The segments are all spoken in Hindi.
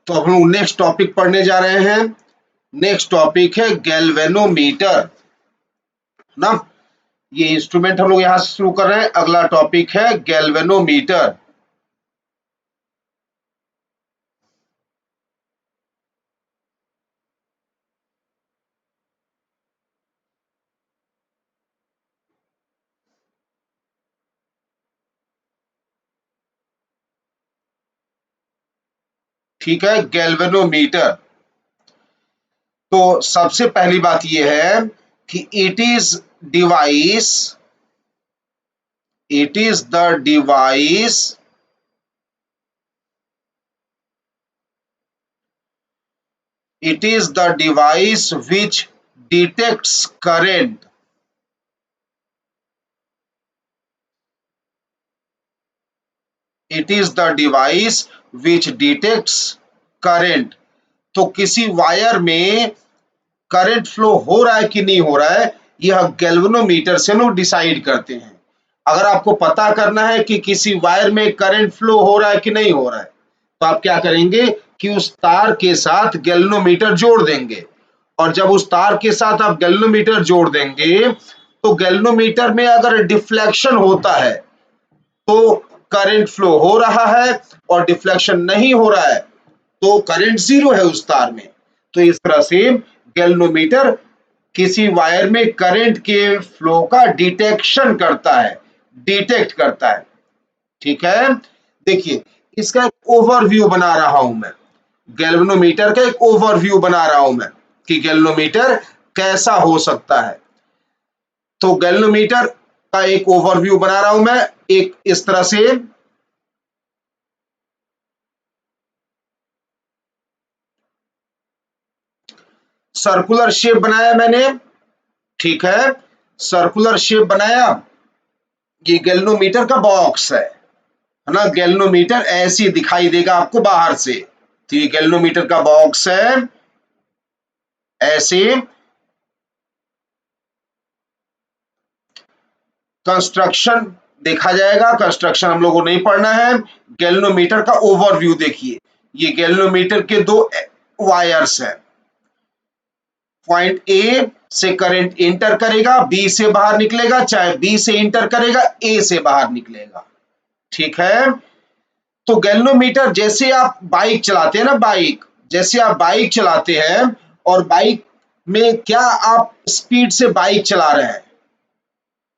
तो अब हम लोग नेक्स्ट टॉपिक पढ़ने जा रहे हैं। नेक्स्ट टॉपिक है गैल्वेनोमीटर ना। ये इंस्ट्रूमेंट हम लोग यहां से शुरू कर रहे हैं। अगला टॉपिक है गैल्वेनोमीटर। ठीक है, गैल्वेनोमीटर। तो सबसे पहली बात यह है कि device it is the device it is the device which detects current it is the device which detects current। तो किसी वायर में करंट फ्लो हो रहा है कि नहीं हो रहा है, यह गैल्वेनोमीटर से लोग डिसाइड करते हैं। अगर आपको पता करना है कि किसी वायर में करंट फ्लो हो रहा है कि नहीं हो रहा है, तो आप क्या करेंगे कि उस तार के साथ गैल्वेनोमीटर जोड़ देंगे। और जब उस तार के साथ आप गैल्वेनोमीटर जोड़ देंगे, तो गैल्वेनोमीटर में अगर डिफ्लेक्शन होता है तो करंट फ्लो हो रहा है, और डिफ्लेक्शन नहीं हो रहा है तो करंट जीरो है उस तार में। तो इस तरह से गैल्वेनोमीटर किसी वायर में करंट के फ्लो का डिटेक्शन करता है, डिटेक्ट करता है। ठीक है, देखिए इसका एक ओवरव्यू बना रहा हूं मैं। गैल्वेनोमीटर का एक ओवरव्यू बना रहा हूं मैं कि गैल्वेनोमीटर कैसा हो सकता है। तो गैल्वेनोमीटर का एक ओवरव्यू बना रहा हूं मैं एक इस तरह से। सर्कुलर शेप बनाया मैंने। ठीक है, सर्कुलर शेप बनाया। ये गैल्वेनोमीटर का बॉक्स है ना। गैल्वेनोमीटर ऐसे दिखाई देगा आपको बाहर से। तो ये गैल्वेनोमीटर का बॉक्स है ऐसे। कंस्ट्रक्शन देखा जाएगा, कंस्ट्रक्शन हम लोगों को नहीं पढ़ना है। गैल्वेनोमीटर का ओवरव्यू देखिए। ये गैल्वेनोमीटर के दो वायर्स हैं। पॉइंट ए से करंट इंटर करेगा, बी से बाहर निकलेगा, चाहे बी से इंटर करेगा, ए से बाहर निकलेगा। ठीक है, तो गैल्वेनोमीटर जैसे आप बाइक चलाते हैं ना, बाइक जैसे आप बाइक चलाते हैं और बाइक में क्या आप स्पीड से बाइक चला रहे हैं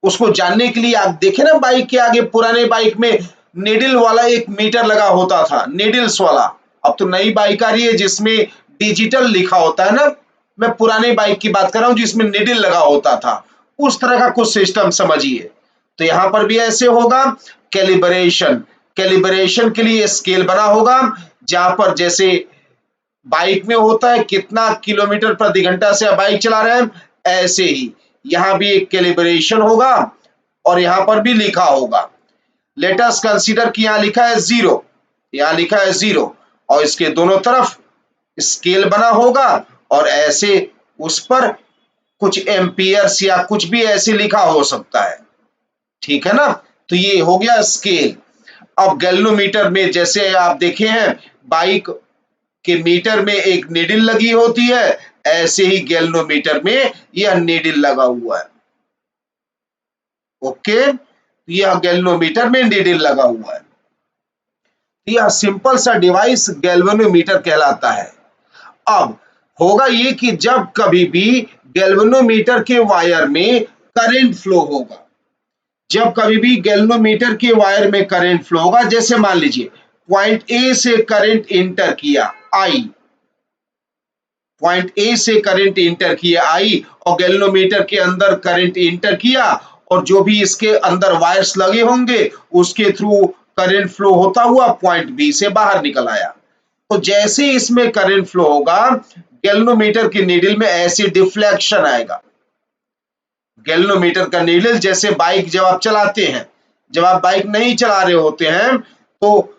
उसको जानने के लिए आप देखें ना, बाइक के आगे पुराने बाइक में निडल वाला एक मीटर लगा होता था, निडल्स वाला। अब तो नई बाइक आ रही है जिसमें डिजिटल लिखा होता है ना। मैं पुराने बाइक की बात कर रहा हूं जिसमें निडल लगा होता था, उस तरह का कुछ सिस्टम समझिए। तो यहां पर भी ऐसे होगा। कैलिब्रेशन, कैलिब्रेशन के लिए स्केल बना होगा, जहां पर जैसे बाइक में होता है कितना किलोमीटर प्रति घंटा से आप बाइक चला रहे हैं, ऐसे ही यहां भी एक कैलिब्रेशन होगा और यहां पर भी लिखा होगा। लेट अस कंसीडर कि यहां लिखा है जीरो, यहां लिखा है जीरो, और इसके दोनों तरफ स्केल बना होगा और ऐसे उस पर कुछ एम्पियर्स या कुछ भी ऐसे लिखा हो सकता है। ठीक है ना, तो ये हो गया स्केल। अब गैल्वेनोमीटर में जैसे आप देखे हैं बाइक के मीटर में एक नीडल लगी होती है, ऐसे ही गैल्वेनोमीटर में यह नीडल लगा हुआ है। ओके, यह गैल्वेनोमीटर में नीडल लगा हुआ है। यह सिंपल सा डिवाइस गैल्वेनोमीटर कहलाता है। अब होगा ये कि जब कभी भी गैल्वेनोमीटर के वायर में करंट फ्लो होगा, जब कभी भी गैल्वेनोमीटर के वायर में करंट फ्लो होगा, जैसे मान लीजिए पॉइंट ए से करंट इंटर किया आई, पॉइंट ए से करंट इंटर किया आई, और गैल्वेनोमीटर के अंदर करंट इंटर किया, और जो भी इसके अंदर वायर्स लगे होंगे उसके थ्रू करंट फ्लो होता हुआ पॉइंट बी से बाहर निकल आया। तो जैसे इसमें करंट फ्लो होगा, गैल्वेनोमीटर की नीडल में ऐसे डिफ्लेक्शन आएगा। गैल्वेनोमीटर का नीडल जैसे बाइक जब आप चलाते हैं, जब आप बाइक नहीं चला रहे होते हैं तो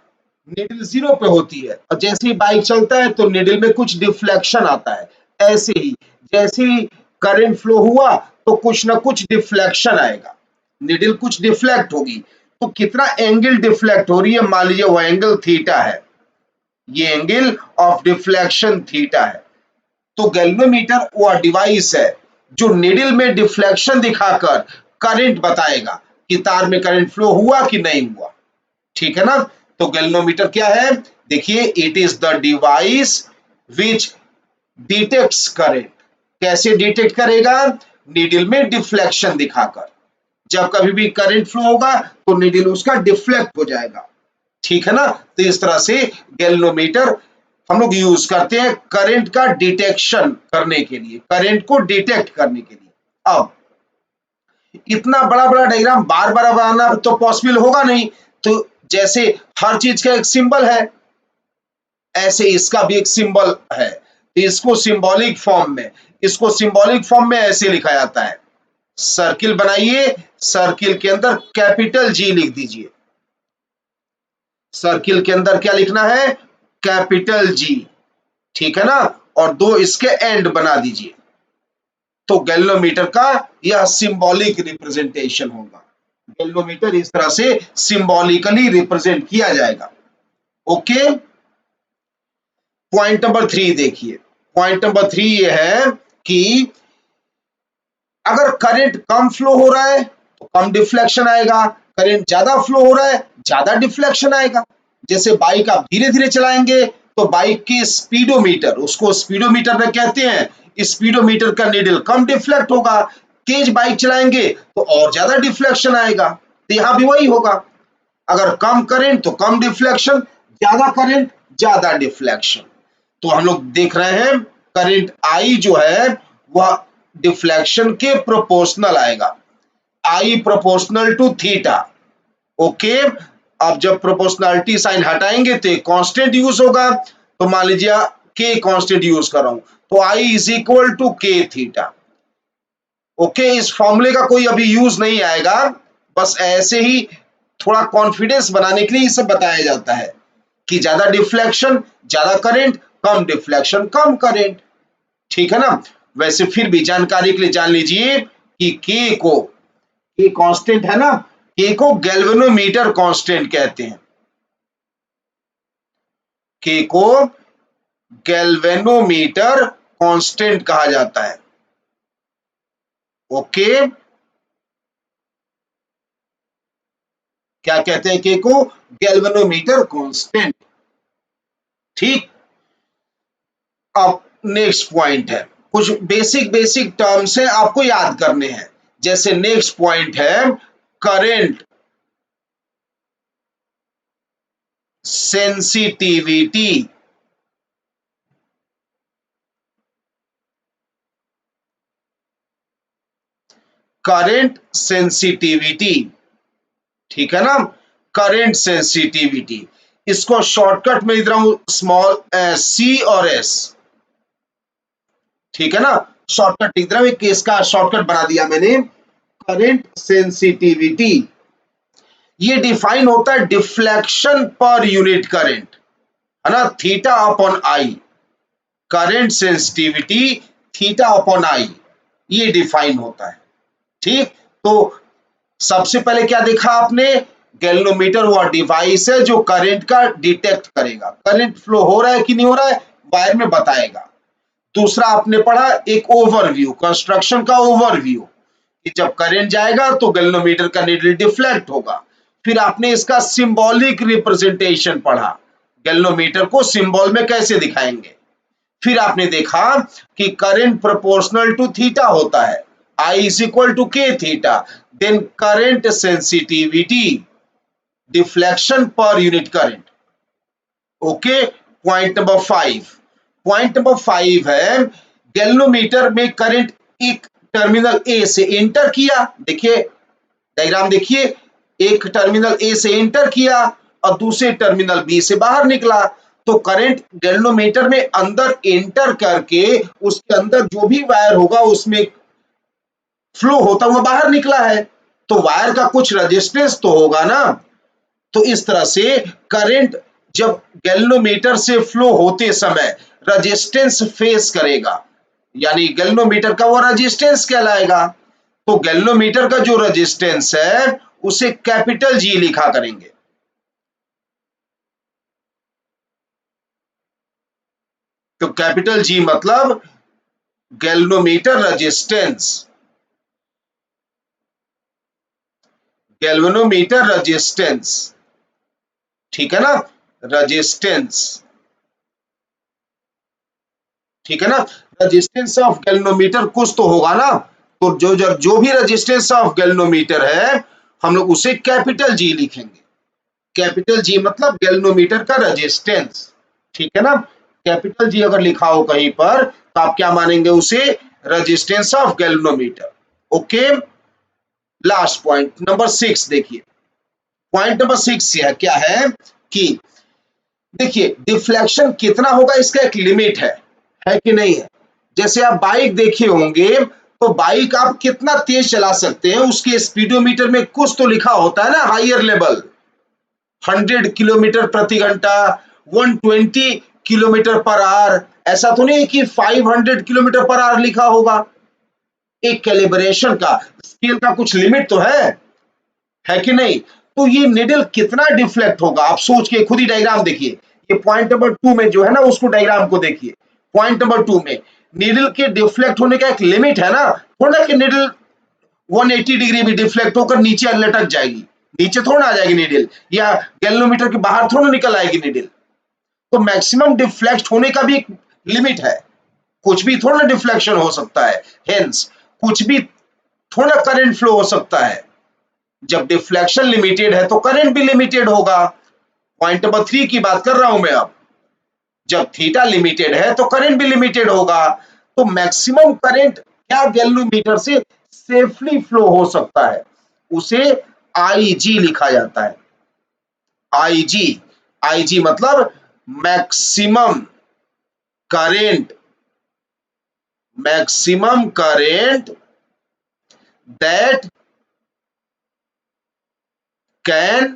नीडल जीरो पे होती है, और जैसे ही बाइक चलता है तो नीडल में कुछ डिफ्लेक्शन आता है। ऐसे ही जैसे ही करंट फ्लो हुआ तो कुछ ना कुछ डिफ्लेक्शन आएगा, नीडल कुछ डिफ्लेक्ट होगी। तो कितना एंगल डिफ्लेक्ट हो रही है, मान लीजिए वो एंगल थीटा है, ये एंगल ऑफ डिफ्लेक्शन थीटा है। तो गैल्वेनोमीटर वह डिवाइस है जो नीडल में डिफ्लेक्शन दिखाकर करंट बताएगा कि तार में करंट फ्लो हुआ कि नहीं हुआ। ठीक है ना। तो गैल्वेनोमीटर क्या है, देखिए, it is the device which detects current. कैसे डिटेक्ट करेगा, नीडल में डिफ्लेक्शन दिखाकर। जब कभी भी करंट फ्लो होगा तो नीडल उसका डिफ्लेक्ट हो जाएगा। ठीक है ना। तो इस तरह से गैल्वेनोमीटर हम लोग यूज करते हैं करंट का डिटेक्शन करने के लिए, करंट को डिटेक्ट करने के लिए। अब इतना बड़ा बड़ा डायग्राम बार बार बनाना तो पॉसिबल होगा नहीं, तो जैसे हर चीज का एक सिंबल है, ऐसे इसका भी एक सिंबल है। तो इसको सिंबॉलिक फॉर्म में ऐसे लिखा जाता है। सर्किल बनाइए, सर्किल के अंदर कैपिटल जी लिख दीजिए। सर्किल के अंदर क्या लिखना है, कैपिटल जी। ठीक है ना। और दो इसके एंड बना दीजिए। तो गैल्वेनोमीटर का यह सिंबॉलिक रिप्रेजेंटेशन होगा। गैल्वेनोमीटर इस तरह से सिंबॉलिकली रिप्रेजेंट किया जाएगा। ओके। पॉइंट नंबर 3 देखिए। पॉइंट नंबर 3 ये है कि अगर करंट कम फ्लो हो रहा है तो कम डिफ्लेक्शन आएगा, करंट ज्यादा फ्लो हो रहा है ज्यादा डिफ्लेक्शन आएगा। जैसे बाइक आप धीरे धीरे चलाएंगे तो बाइक की स्पीडोमीटर, उसको स्पीडोमीटर में कहते हैं, स्पीडोमीटर का नीडल कम डिफ्लेक्ट होगा। तेज बाइक चलाएंगे तो और ज्यादा डिफ्लेक्शन आएगा। तो यहां भी वही होगा, अगर कम करंट तो कम डिफ्लेक्शन, ज्यादा करंट ज्यादा डिफ्लेक्शन। तो हम लोग देख रहे हैं करंट आई जो है वह डिफ्लेक्शन के प्रोपोर्शनल आएगा, I proportional to theta. Okay. अब जब प्रोपोर्शनलिटी साइन हटाएंगे तो कांस्टेंट यूज होगा। तो मान लीजिए के कांस्टेंट यूज कर रहा हूं, तो आई इज इक्वल टू के थीटा। ओके। इस फॉर्मूले का कोई अभी यूज नहीं आएगा, बस ऐसे ही थोड़ा कॉन्फिडेंस बनाने के लिए इसे बताया जाता है कि ज्यादा डिफ्लेक्शन ज्यादा करंट, कम डिफ्लेक्शन कम करंट। ठीक है ना। वैसे फिर भी जानकारी के लिए जान लीजिए कि के कांस्टेंट है ना, के को गैल्वेनोमीटर कांस्टेंट कहते हैं। के को गैल्वेनोमीटर कांस्टेंट कहा जाता है। ओके। क्या कहते हैं के को, गैल्वेनोमीटर कांस्टेंट। ठीक। अब नेक्स्ट पॉइंट है, कुछ बेसिक बेसिक टर्म्स है आपको याद करने हैं। जैसे नेक्स्ट पॉइंट है करंट सेंसिटिविटी। Current sensitivity. ठीक है ना। करंट सेंसिटिविटी, इसको शॉर्टकट में लिख रहा हूं स्मॉल सी और एस। ठीक है ना। शॉर्टकट लिख रहा हूं, एक इसका शॉर्टकट बना दिया मैंने, करंट सेंसिटिविटी। ये डिफाइन होता है डिफ्लेक्शन पर यूनिट करंट, है ना, theta upon I. Current sensitivity theta upon I, ये डिफाइन होता है। ठीक। तो सबसे पहले क्या देखा आपने, गैल्वेनोमीटर वह डिवाइस है जो करंट का डिटेक्ट करेगा, करंट फ्लो हो रहा है कि नहीं हो रहा है वायर में बताएगा। दूसरा आपने पढ़ा एक ओवरव्यू, कंस्ट्रक्शन का ओवरव्यू, कि जब करंट जाएगा तो गैल्वेनोमीटर का नीडल डिफ्लेक्ट होगा। फिर आपने इसका सिंबॉलिक रिप्रेजेंटेशन पढ़ा, गैल्वेनोमीटर को सिंबल में कैसे दिखाएंगे। फिर आपने देखा कि करंट प्रोपोर्शनल टू थीटा होता है, I is equal to k theta, then current sensitivity, deflection per unit current. Okay. Point number 5, point number 5 है गैल्वेनोमीटर में करंट एक टर्मिनल ए से एंटर किया, देखिए डायग्राम देखिए, एक टर्मिनल ए से एंटर किया और दूसरे टर्मिनल बी से बाहर निकला। तो करंट गैल्वेनोमीटर में अंदर एंटर करके उसके अंदर जो भी वायर होगा उसमें फ्लो होता हुआ बाहर निकला है, तो वायर का कुछ रेजिस्टेंस तो होगा ना। तो इस तरह से करंट जब गैल्वेनोमीटर से फ्लो होते समय रेजिस्टेंस फेस करेगा, यानी गैल्वेनोमीटर का वो रेजिस्टेंस कहलाएगा। तो गैल्वेनोमीटर का जो रेजिस्टेंस है उसे कैपिटल जी लिखा करेंगे। तो कैपिटल जी मतलब गैल्वेनोमीटर रेजिस्टेंस, गैल्वेनोमीटर रेजिस्टेंस, ठीक है ना, रेजिस्टेंस, ठीक है ना, रेजिस्टेंस ऑफ गैल्वेनोमीटर कुछ तो होगा ना, तो जो भी रेजिस्टेंस ऑफ गैल्वेनोमीटर है हम लोग उसे कैपिटल जी लिखेंगे। कैपिटल जी मतलब गैल्वेनोमीटर का रेजिस्टेंस, ठीक है ना। कैपिटल जी अगर लिखा हो कहीं पर तो आप क्या मानेंगे उसे, resistance of galvanometer. Okay, last point number 6 देखिए। पॉइंट नंबर 6 क्या है कि देखिए डिफ्लेक्शन कितना होगा इसका एक लिमिट है कि नहीं है। जैसे आप बाइक देखे होंगे तो बाइक आप कितना तेज चला सकते हैं उसके स्पीडोमीटर में कुछ तो लिखा होता है ना, हायर लेवल 100 किलोमीटर प्रति घंटा, 120 किलोमीटर पर आवर, ऐसा तो नहीं कि 500 किलोमीटर पर आवर लिखा होगा। एक कैलिब्रेशन का स्केल का कुछ लिमिट तो है कि नहीं। तो ये निडल कितना डिफ्लेक्ट होगा आप सोच के खुद ही डायग्राम देखिए। ये पॉइंट नंबर 2 में जो है ना उसको डायग्राम को देखिए। पॉइंट नंबर 2 में निडल के डिफ्लेक्ट होने का एक लिमिट है ना, थोड़ा कि निडल 180 डिग्री भी डिफ्लेक्ट होकर नीचे लटक जाएगी, नीचे थोड़ा आ जाएगी निडल, या गैल्वेनोमीटर के बाहर थोड़ा निकल आएगी निडल। तो मैक्सिमम डिफ्लेक्ट होने का भी एक लिमिट है, कुछ भी थोड़ा डिफ्लेक्शन हो सकता है, हेंस कुछ भी थोड़ा करंट फ्लो हो सकता है। जब डिफ्लेक्शन लिमिटेड है तो करंट भी लिमिटेड होगा। पॉइंट नंबर 3 की बात कर रहा हूं मैं अब। जब थीटा लिमिटेड है तो करंट भी लिमिटेड होगा। तो मैक्सिमम करंट क्या गैल्वेनोमीटर से सेफली फ्लो हो सकता है उसे आईजी लिखा जाता है। आईजी, आईजी मतलब maximum current, maximum current that can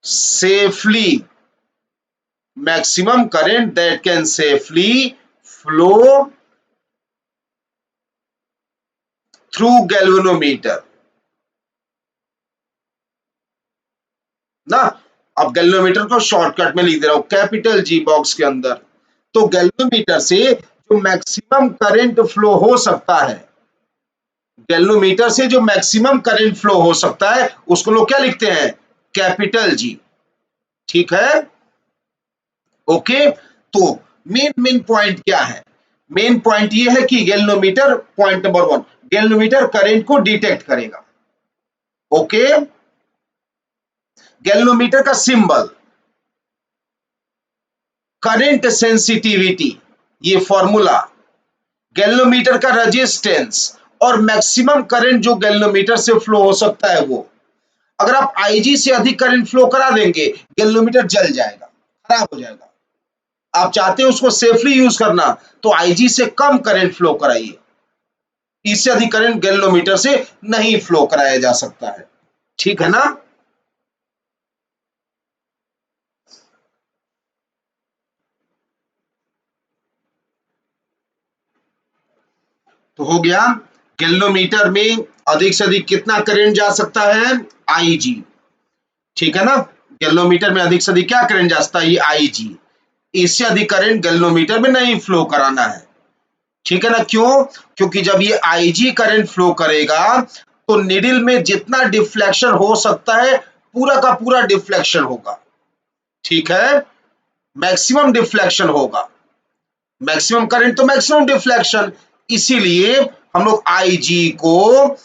safely, maximum current that can safely flow through galvanometer ना। अब गैल्वेनोमीटर को शॉर्टकट में लिख दे रहा हूं कैपिटल जी बॉक्स के अंदर। तो गैल्वेनोमीटर से जो मैक्सिमम करंट फ्लो हो सकता है, गैल्वेनोमीटर से जो मैक्सिमम करंट फ्लो हो सकता है उसको लोग क्या लिखते हैं, कैपिटल जी, ठीक है। ओके, तो मेन मेन पॉइंट क्या है, मेन पॉइंट ये है कि galvanometer, point number 1, galvanometer current को डिटेक्ट करेगा। ओके, गैल्वेनोमीटर का सिंबल करंट सेंसिटिविटी, ये फॉर्मूला, गैल्वेनोमीटर का रेजिस्टेंस और मैक्सिमम करंट जो गैल्वेनोमीटर से फ्लो हो सकता है वो। अगर आप आईजी से अधिक करंट फ्लो करा देंगे गैल्वेनोमीटर जल जाएगा, खराब हो जाएगा। आप चाहते हैं उसको सेफली यूज करना तो आईजी से कम करंट फ्लो कराइए, इससे अधिक करंट गैल्वेनोमीटर से नहीं फ्लो कराया जा सकता है, ठीक है ना। तो हो गया गैल्वेनोमीटर में अधिक से अधिक कितना करंट जा सकता है, आईजी, ठीक है ना। गैल्वेनोमीटर में अधिक से अधिक क्या करंट जा सकता है, ये आईजी। इससे अधिक करंट गैल्वेनोमीटर में नहीं फ्लो कराना है, ठीक है ना। क्यों, क्योंकि जब ये आईजी करंट फ्लो करेगा तो निडल में जितना डिफ्लेक्शन हो सकता है पूरा का पूरा डिफ्लेक्शन होगा, ठीक है, मैक्सिमम डिफ्लेक्शन होगा। मैक्सिमम करंट तो मैक्सिमम डिफ्लेक्शन, इसीलिए हम लोग आईजी को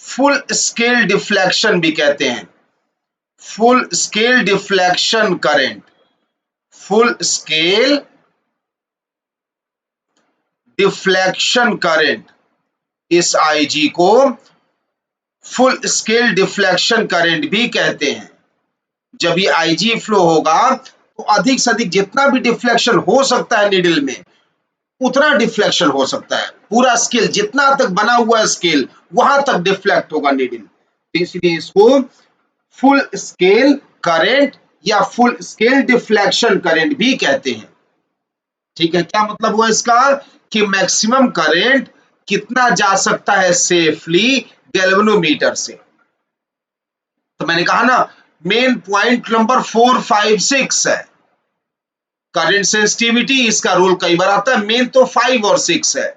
फुल स्केल डिफ्लेक्शन भी कहते हैं। Full scale deflection current, full scale deflection current, इस आईजी को फुल स्केल डिफ्लेक्शन करंट भी कहते हैं। जब ये आईजी फ्लो होगा तो अधिक से अधिक जितना भी डिफ्लेक्शन हो सकता है निडल में उतना डिफ्लेक्शन हो सकता है, पूरा स्केल जितना तक बना हुआ है स्केल वहां तक डिफ्लेक्ट होगा निडल। इसलिए इसको फुल स्केल करंट या फुल स्केल डिफ्लेक्शन करंट भी कहते हैं, ठीक है। क्या मतलब हुआ इसका कि मैक्सिमम करंट कितना जा सकता है सेफली गैल्वेनोमीटर से। तो मैंने कहा ना मेन पॉइंट नंबर 4, 5, 6 है, करंट सेंसिटिविटी, इसका रूल कई बार आता है, मेन तो 5 और 6 है।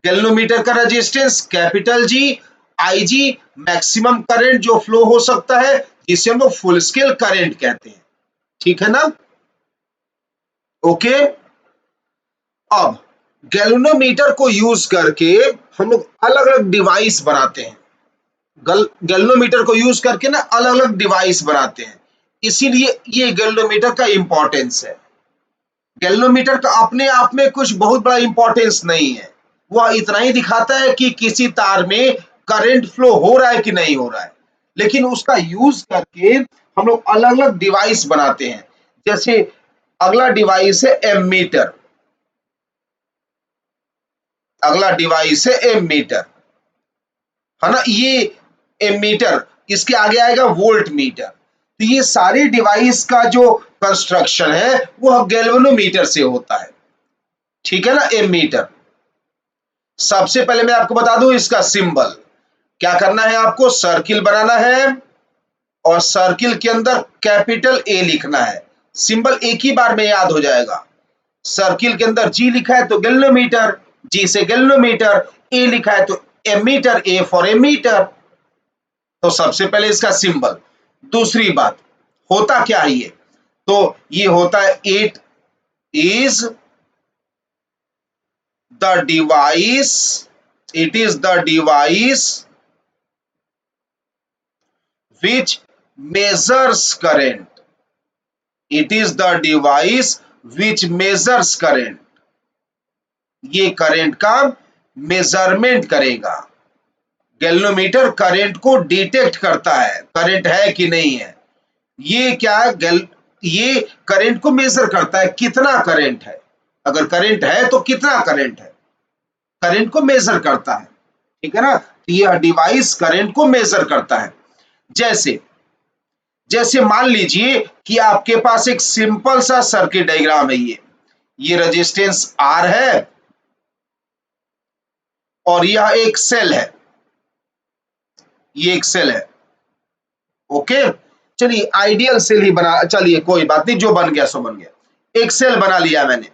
गैल्वेनोमीटर का रेजिस्टेंस कैपिटल जी, आई जी, मैक्सिमम करंट जो फ्लो हो सकता है, जिसे हम लोग फुल स्केल करंट कहते हैं। ठीक है ना? ओके। अब गैल्वेनोमीटर को यूज करके हम लोग अलग अलग डिवाइस बनाते हैं। गैल्वेनोमीटर को यूज करके ना अलग अलग डिवाइस बनाते हैं, इसीलिए ये गैल्वेनोमीटर का इंपॉर्टेंस है। गैल्वेनोमीटर का अपने आप में कुछ बहुत बड़ा इंपॉर्टेंस नहीं है, वह इतना ही दिखाता है कि किसी तार में करंट फ्लो हो रहा है कि नहीं हो रहा है। लेकिन उसका यूज करके हम लोग अलग अलग डिवाइस बनाते हैं। जैसे अगला डिवाइस है एमीटर, अगला डिवाइस है एमीटर, है ना? ये एमीटर, इसके आगे आएगा वोल्ट मीटर। तो ये सारे डिवाइस का जो कंस्ट्रक्शन है वो गैल्वेनोमीटर से होता है। ठीक है ना? एमीटर, सबसे पहले मैं आपको बता दूं इसका सिंबल। क्या करना है आपको? सर्किल बनाना है और सर्किल के अंदर कैपिटल ए लिखना है। सिंबल एक ही बार में याद हो जाएगा। सर्किल के अंदर जी लिखा है तो गैल्वेनोमीटर, जी से गैल्वेनोमीटर, ए लिखा है तो एमीटर, ए फॉर एमीटर। तो सबसे पहले इसका सिंबल। दूसरी बात, होता क्या है ये? तो ये होता है it is the device, it is the device which measures current, it is the device which measures current, ये करंट का मेजरमेंट करेगा। गैल्वेनोमीटर करंट को डिटेक्ट करता है, करंट है कि नहीं है। ये क्या ये करंट को मेजर करता है, कितना करंट है। अगर करंट है तो कितना करंट है, करंट को मेजर करता है। ठीक है ना? तो यह डिवाइस करंट को मेजर करता है। जैसे जैसे मान लीजिए कि आपके पास एक सिंपल सा सर्किट डायग्राम है, ये रेजिस्टेंस R है और यह एक सेल है, ये एक सेल है। ओके, चलिए आइडियल सेल ही बना, चलिए कोई बात नहीं, जो बन गया सो बन गया। एक सेल बना लिया मैंने।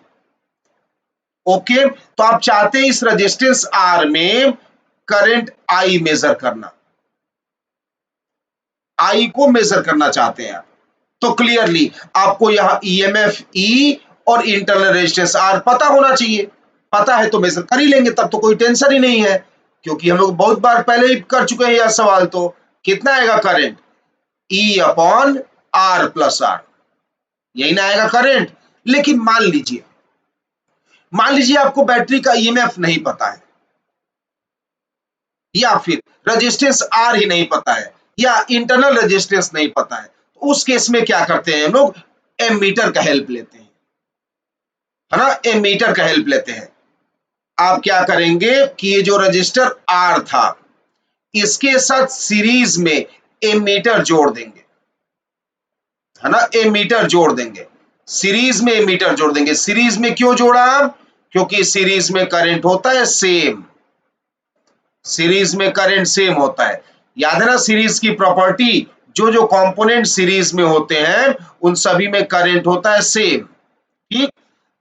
ओके, तो आप चाहते हैं इस रेजिस्टेंस R में करंट I मेजर करना, I को मेजर करना चाहते हैं आप। तो क्लियरली आपको यहाँ ईएमएफ E और इंटरनल रेजिस्टेंस R पता होना चाहिए। पता है तो मेजर कर ही लेंगे, तब तो कोई टेंशन ही नहीं है, क्योंकि हम लोग बहुत बार पहले ही कर चुके हैं यह सवाल। तो कितना आएगा current? E upon R plus R, यही ना आएगा करंट। लेकिन मान लीजिए आपको बैटरी का ईएमएफ नहीं पता है, या फिर रेजिस्टेंस R ही नहीं पता है, या इंटरनल रेजिस्टेंस नहीं पता है। तो उस केस में क्या करते हैं हम लोग? एमीटर का हेल्प लेते हैं, है ना? एमीटर का हेल्प लेते हैं। आप क्या करेंगे कि ये जो रजिस्टर R था, इसके साथ सीरीज में एमीटर जोड़ देंगे, है ना? एमीटर जोड़ देंगे, सीरीज में एमीटर जोड़ देंगे। सीरीज में क्यों जोड़ा? क्योंकि सीरीज में करंट होता है सेम, सीरीज में करंट सेम होता है। याद है ना सीरीज की प्रॉपर्टी? जो जो कंपोनेंट सीरीज में होते हैं उन सभी में करंट होता है सेम। ठीक,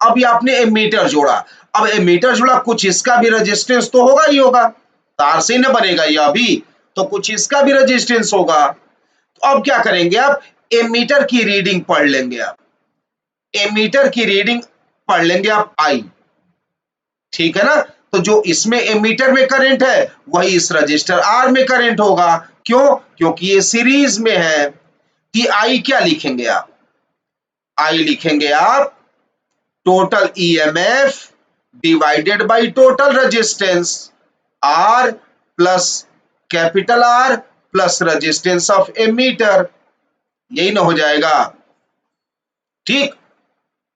अब ये आपने एमीटर जोड़ा। अब एमीटर जोड़ा, कुछ इसका भी रेजिस्टेंस तो होगा ही होगा, तार से न बनेगा यह भी, तो कुछ इसका भी रेजिस्टेंस होगा। तो अब क्या करेंगे आप? एमीटर की रीडिंग पढ़ लेंगे आप, एमीटर की रीडिंग पढ़ लेंगे आप आई। ठीक है ना? तो जो इसमें एमीटर में करंट है वही इस रजिस्टर R में करंट होगा। क्यों? क्योंकि ये सीरीज में है। कि आई क्या लिखेंगे आप? आई लिखेंगे आप total EMF divided by total resistance R plus capital R plus resistance of ammeter, यही ना हो जाएगा। ठीक,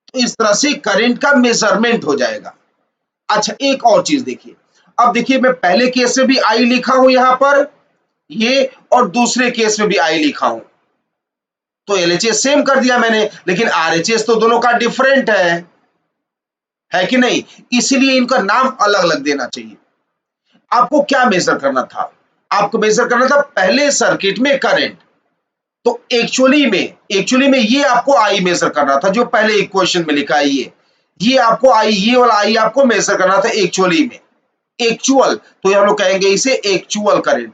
तो इस तरह से करंट का मेजरमेंट हो जाएगा। अच्छा, एक और चीज देखिए। अब देखिए, मैं पहले केस में भी आई लिखा हूं यहां पर ये, और दूसरे केस में भी आई लिखा हूं, तो एलएचएस सेम कर दिया मैंने, लेकिन आरएचएस तो दोनों का डिफरेंट है कि नहीं? इसीलिए इनका नाम अलग अलग देना चाहिए। आपको क्या मेजर करना था? आपको मेजर करना था पहले सर्किट में करंट, तो एक्चुअली में ये आपको आई मेजर करना था, जो पहले इक्वेशन में लिखा है ये आपको आई, ये वाला आई आपको मेजर करना था एक्चुअली में। एक्चुअल तो हम लोग कहेंगे इसे एक्चुअल करंट,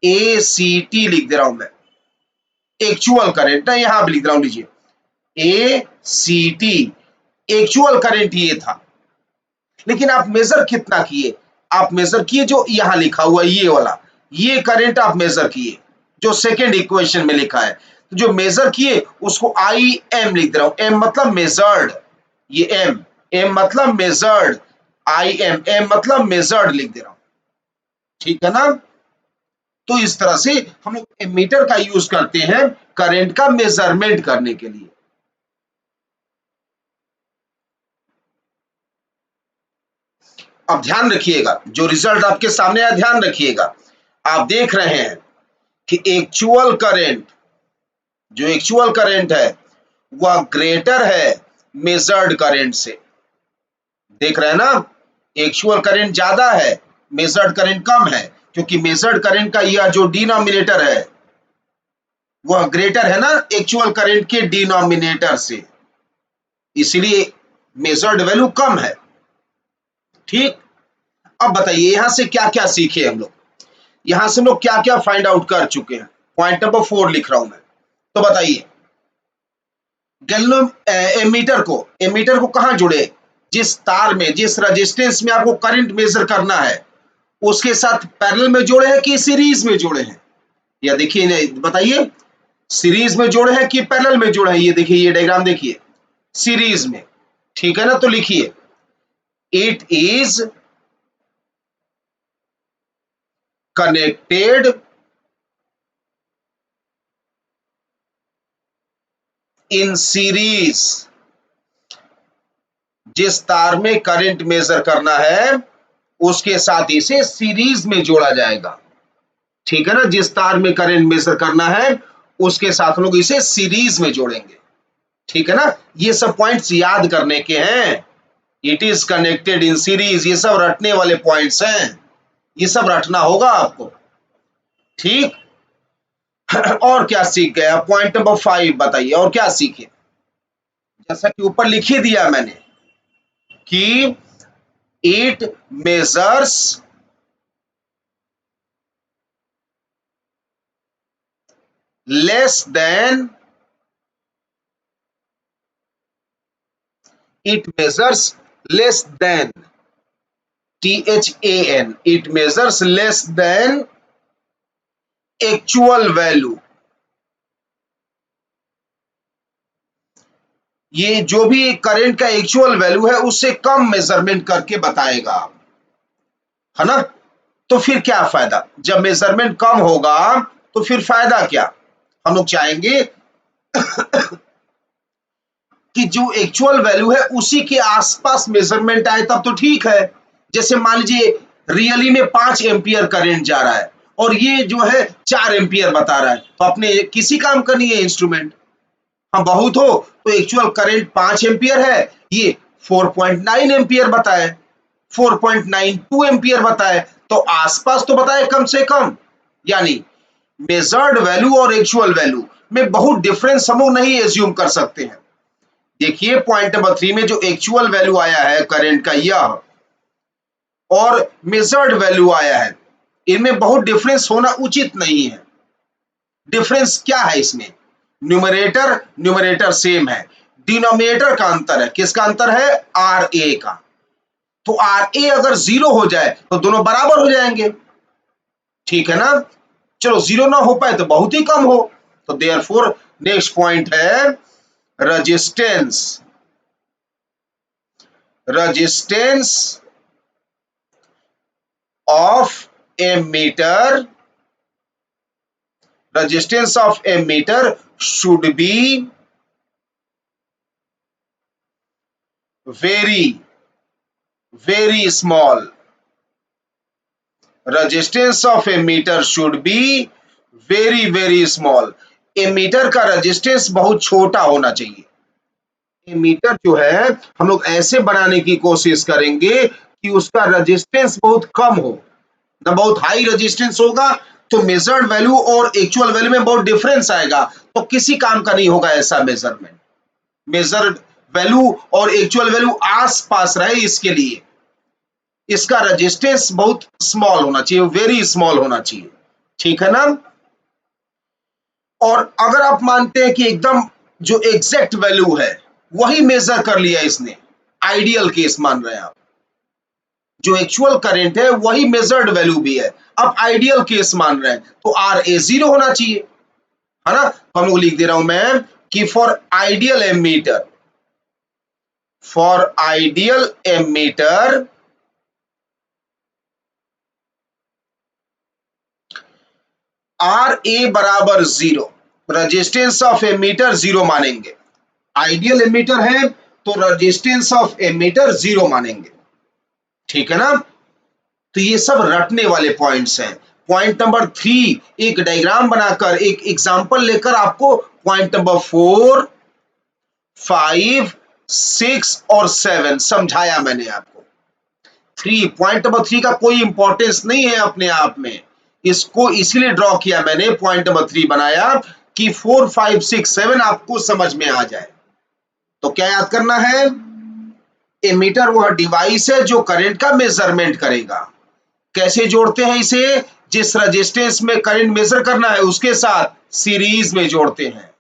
ए सी टी लिख दे रहा हूं मैं, एक्चुअल करंट ना, यहां भी लिख रहा हूं, लीजिए ए सी टी, एक्चुअल करंट ये था। लेकिन आप मेजर कितना किए? आप मेजर किए जो यहां लिखा हुआ ये वाला, ये करंट आप मेजर किए जो सेकेंड इक्वेशन में लिखा है। तो जो मेजर किए उसको आई एम लिख दे रहा हूं, एम मतलब मेजर्ड, ये एम मतलब मेजर्ड, आई एम मतलब मेजर्ड लिख दे रहा हूं, ठीक है ना। तो इस तरह से हम लोग एमीटर का यूज करते हैं करंट का मेजरमेंट करने के लिए। अब ध्यान रखिएगा, जो रिजल्ट आपके सामने है ध्यान रखिएगा। आप देख रहे हैं कि एक्चुअल करंट, जो एक्चुअल करंट है वह ग्रेटर है मेजर्ड करंट से। देख रहे हैं ना, एक्चुअल करंट ज्यादा है, मेजर्ड करंट कम है, क्योंकि मेजर्ड करंट का यह जो डिनोमिनेटर है वह ग्रेटर है ना एक्चुअल करंट के डिनोमिनेटर से, इसलिए मेजर्ड वैल्यू कम है। ठीक, अब बताइए यहां से क्या क्या सीखे हम लोग, यहां से हम लोग क्या क्या फाइंड आउट कर चुके हैं। पॉइंट नंबर 4 लिख रहा हूं मैं, तो बताइए गैल्वनो एमीटर को कहां जुड़े, जिस तार में, जिस रेजिस्टेंस में आपको करंट मेजर करना है उसके साथ पैरेलल में जोड़े हैं कि सीरीज में जोड़े हैं, या देखिए बताइए सीरीज में जोड़े हैं कि पैरेलल में जोड़े हैं। ये देखिए, ये डायग्राम देखिए, सीरीज में, ठीक है ना। तो लिखिए it is connected in series, जिस तार में करंट मेजर करना है उसके साथ इसे सीरीज में जोड़ा जाएगा, ठीक है ना। जिस तार में करंट मेजर करना है उसके साथ लोग इसे सीरीज में जोड़ेंगे, ठीक है ना। ये सब पॉइंट्स याद करने के हैं। It is connected in series, ये सब रटने वाले पॉइंट्स हैं, ये सब रटना होगा आपको, ठीक। और क्या सीख गए? पॉइंट नंबर 5 बताइए और क्या सीखे। जैसा कि ऊपर लिख ही दिया मैंने कि it measures less than, it measures less than, THAN, it measures less than actual value। ये जो भी करंट का एक्चुअल वैल्यू है उससे कम मेजरमेंट करके बताएगा, है ना। तो फिर क्या फायदा, जब मेजरमेंट कम होगा तो फिर फायदा क्या। हम लोग चाहेंगे कि जो एक्चुअल वैल्यू है उसी के आसपास मेजरमेंट आए तब तो ठीक है। जैसे मान लीजिए रियली में 5 एम्पियर करंट जा रहा है और ये जो है 4 एम्पियर बता रहा है, तो अपने किसी काम का नहीं है इंस्ट्रूमेंट। हाँ बहुत हो तो एक्चुअल करंट 5 एम्पियर है, ये 4.9 एम्पियर बताए, 4.92 एम्पियर बताए, तो आसपास तो बताए कम से कम। यानी मेजर्ड वैल्यू और एक्चुअल वैल्यू में बहुत डिफरेंस हम लोग नहीं एज्यूम कर सकते हैं। देखिए पॉइंट नंबर 3 में जो एक्चुअल वैल्यू आया है करंट का यह, और मेजर्ड वैल्यू आया है, इनमें बहुत डिफरेंस होना उचित नहीं है। डिफरेंस क्या है इसमें, न्यूमरेटर सेम है, डिनोमिनेटर का अंतर है। किसका अंतर है? आर ए का। तो आर ए अगर 0 हो जाए तो दोनों बराबर हो जाएंगे, ठीक है ना। चलो 0 ना हो पाए तो बहुत ही कम हो, तो देयरफॉर नेक्स्ट पॉइंट है resistance, resistance of a meter, resistance of a meter should be very small, resistance of a meter should be very small। Ammeter का रेजिस्टेंस बहुत छोटा होना चाहिए। एमीटर जो है हम लोग ऐसे बनाने की कोशिश करेंगे कि उसका रेजिस्टेंस बहुत कम हो, ना बहुत हाई रेजिस्टेंस होगा तो मेजर्ड वैल्यू और एक्चुअल वैल्यू में बहुत डिफरेंस आएगा, तो किसी काम का नहीं होगा ऐसा मेजरमेंट। मेजर्ड वैल्यू और एक्चुअल वैल्यू आस पास रहे, इसके लिए इसका रेजिस्टेंस बहुत स्मॉल होना चाहिए, वेरी स्मॉल होना चाहिए, ठीक है ना। और अगर आप मानते हैं कि एकदम जो एग्जैक्ट वैल्यू है वही मेजर कर लिया इसने, आइडियल केस मान रहे हैं आप, जो एक्चुअल करंट है वही मेजर्ड वैल्यू भी है, अब आइडियल केस मान रहे हैं, तो आर ए 0 होना चाहिए, है ना। तो हम लोग लिख दे रहा हूं मैं कि for ideal ammeter, for ideal ammeter R A बराबर 0, रेजिस्टेंस ऑफ एमीटर 0 मानेंगे। आइडियल एमीटर है तो रेजिस्टेंस ऑफ एमीटर 0 मानेंगे, ठीक है ना। तो ये सब रटने वाले पॉइंट्स हैं। पॉइंट नंबर 3 एक डायग्राम बनाकर, एक एग्जांपल लेकर आपको पॉइंट नंबर 4, 5, 6 और 7 समझाया मैंने आपको। 3 पॉइंट नंबर 3 का कोई इंपॉर्टेंस नहीं है अपने आप में, इसको इसीलिए ड्रॉ किया मैंने, पॉइंट नंबर 3 बनाया कि 4, 5, 6, 7 आपको समझ में आ जाए। तो क्या याद करना है, एमीटर वह डिवाइस है जो करंट का मेजरमेंट करेगा। कैसे जोड़ते हैं इसे, जिस रेजिस्टेंस में करंट मेजर करना है उसके साथ सीरीज में जोड़ते हैं,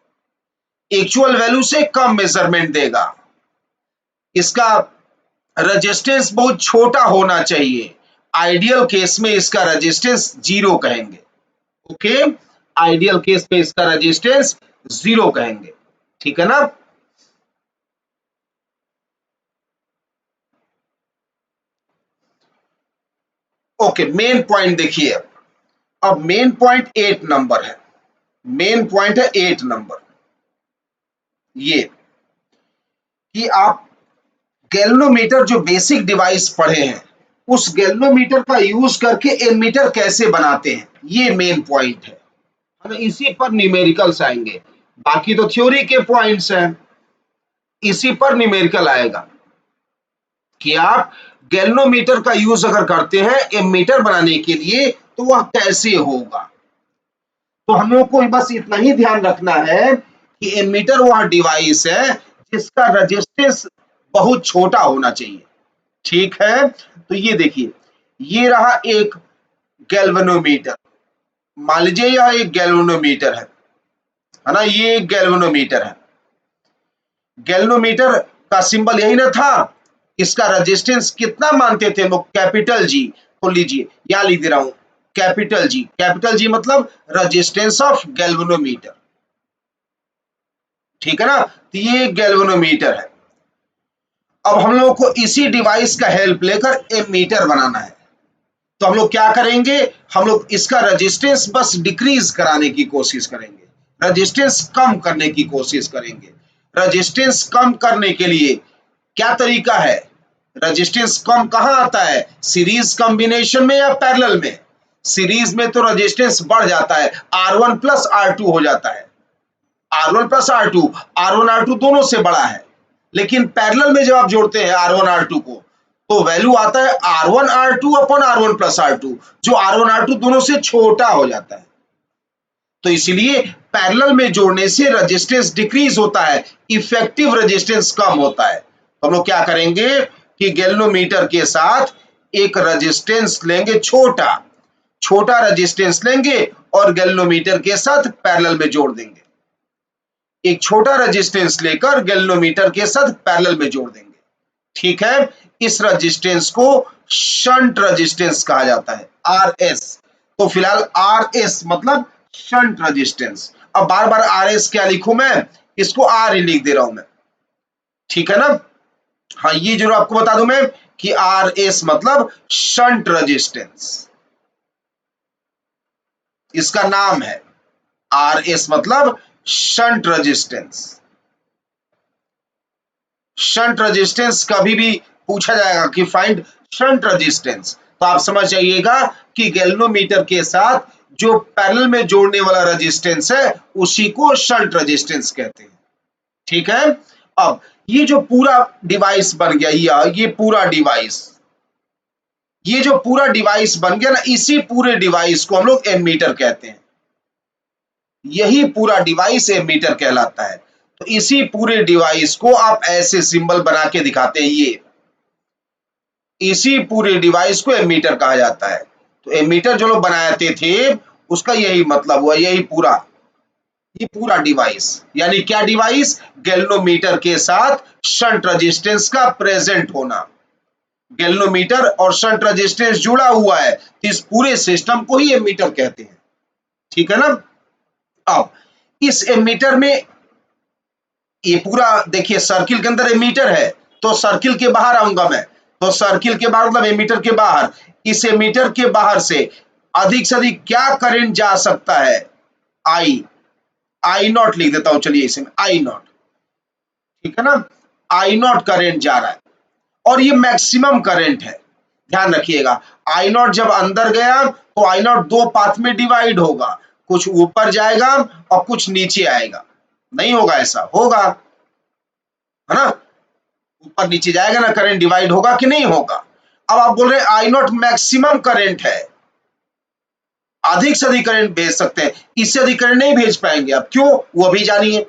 एक्चुअल वैल्यू से कम मेजरमेंट देगा, इसका रेजिस्टेंस बहुत छोटा होना चाहिए, आइडियल केस में इसका रेजिस्टेंस 0 कहेंगे, ओके। आइडियल केस में इसका रेजिस्टेंस 0 कहेंगे, ठीक है ना। ओके, मेन पॉइंट देखिए, अब मेन पॉइंट 8 नंबर है, मेन पॉइंट है 8 नंबर, ये कि आप गैल्वेनोमीटर जो बेसिक डिवाइस पढ़े हैं उस गैल्वेनोमीटर का यूज करके एमीटर कैसे बनाते हैं, ये मेन पॉइंट है ना। इसी पर न्यूमेरिकल्स आएंगे, बाकी तो थ्योरी के पॉइंट्स हैं, इसी पर न्यूमेरिकल आएगा कि आप गैल्वेनोमीटर का यूज अगर करते हैं एमीटर बनाने के लिए तो वह कैसे होगा। तो हम लोग को बस इतना ही ध्यान रखना है कि एमीटर वह डिवाइस है जिसका रेजिस्टेंस बहुत छोटा होना चाहिए, ठीक है। तो ये देखिए, ये रहा एक गैल्वेनोमीटर, मान लीजिए यह एक गैल्वेनोमीटर है ना, ये एक गैल्वेनोमीटर है। गैल्वेनोमीटर का सिंबल यही ना था, इसका रेजिस्टेंस कितना मानते थे लोग, कैपिटल जी। तो लीजिए यहां लिख दे रहा हूं कैपिटल जी, कैपिटल जी मतलब रेजिस्टेंस ऑफ गैल्वेनोमीटर, ठीक है ना। तो ये गैल्वेनोमीटर है। अब हम लोगों को इसी डिवाइस का हेल्प लेकर एमीटर बनाना है, तो हम लोग क्या करेंगे, हम लोग इसका रेजिस्टेंस बस डिक्रीज कराने की कोशिश करेंगे, रेजिस्टेंस कम करने की कोशिश करेंगे। रेजिस्टेंस कम करने के लिए क्या तरीका है, रेजिस्टेंस कम कहां आता है, सीरीज कॉम्बिनेशन में या पैरेलल में। सीरीज में तो रेजिस्टेंस बढ़ जाता है, R1 प्लस R2 हो जाता है, R1 plus R2, R1 R2 दोनों से बड़ा है। लेकिन पैरेलल में जब आप जोड़ते हैं R1 R2 को तो वैल्यू आता है R1 R2 अपन R1 प्लस R2, जो R1 R2 दोनों से छोटा हो जाता है। तो इसलिए पैरेलल में जोड़ने से रेजिस्टेंस डिक्रीज होता है, इफेक्टिव रेजिस्टेंस कम होता है। तो हम लोग क्या करेंगे कि गैल्वेनोमीटर के साथ एक रेजिस्टेंस लेंगे, छोटा छोटा रेजिस्टेंस लेंगे और गैल्वेनोमीटर के साथ पैरेलल में जोड़ देंगे, एक छोटा रेजिस्टेंस लेकर गैल्वेनोमीटर के साथ पैरेलल में जोड़ देंगे, ठीक है। इस रेजिस्टेंस को शंट रेजिस्टेंस कहा जाता है, RS। तो फिलहाल RS मतलब शंट रेजिस्टेंस। अब बार बार RS क्या लिखूं मैं, इसको R ही लिख दे रहा हूं मैं, ठीक है ना। हाँ, ये जरूर आपको बता दूं मैं कि RS मतलब शंट रेजिस्टेंस, इसका नाम है। RS मतलब शंट रेजिस्टेंस। शंट रेजिस्टेंस कभी भी पूछा जाएगा कि फाइंड शंट रेजिस्टेंस, तो आप समझ जाइएगा कि गैल्वेनोमीटर के साथ जो पैरेलल में जोड़ने वाला रेजिस्टेंस है उसी को शंट रेजिस्टेंस कहते हैं, ठीक है। अब ये जो पूरा डिवाइस बन गया, ये पूरा डिवाइस, ये जो पूरा डिवाइस बन गया ना, इसी पूरे डिवाइस को हम लोग एमीटर कहते हैं। यही पूरा डिवाइस एमीटर कहलाता है। तो इसी पूरे डिवाइस को आप ऐसे सिंबल बना के दिखाते हैं, ये इसी पूरे डिवाइस को एमीटर कहा जाता है। तो एमीटर जो लोग बनाते थे उसका यही मतलब हुआ, यही पूरा, ये पूरा डिवाइस, यानी क्या डिवाइस, गैल्वेनोमीटर के साथ शंट रेजिस्टेंस का प्रेजेंट होना। गैल्वेनोमीटर और शंट रेजिस्टेंस जुड़ा हुआ है, तो इस पूरे सिस्टम को ही एमीटर कहते हैं। ठीक है ना। अब इस एमीटर में ये पूरा देखिए, सर्किल के अंदर एमीटर है, तो सर्किल के बाहर आऊंगा मैं, तो सर्किल के बाहर मतलब एमीटर के बाहर, इस एमीटर के बाहर से अधिक से अधिक क्या करंट जा सकता है, आई नॉट लिख देता हूं, चलिए इसमें आई नॉट, ठीक है ना, आई नॉट करंट जा रहा है और ये मैक्सिमम करंट है। ध्यान रखिएगा, आई नॉट जब अंदर गया तो आई नॉट दो पाथ में डिवाइड होगा, कुछ ऊपर जाएगा और कुछ नीचे आएगा। नहीं होगा ऐसा, होगा, है ना, ऊपर नीचे जाएगा ना, करंट डिवाइड होगा कि नहीं होगा। अब आप बोल रहे हैं आई नॉट मैक्सिमम करंट है, अधिक से अधिक करंट भेज सकते हैं, इससे अधिक करंट नहीं भेज पाएंगे। आप क्यों, वो भी जानिए।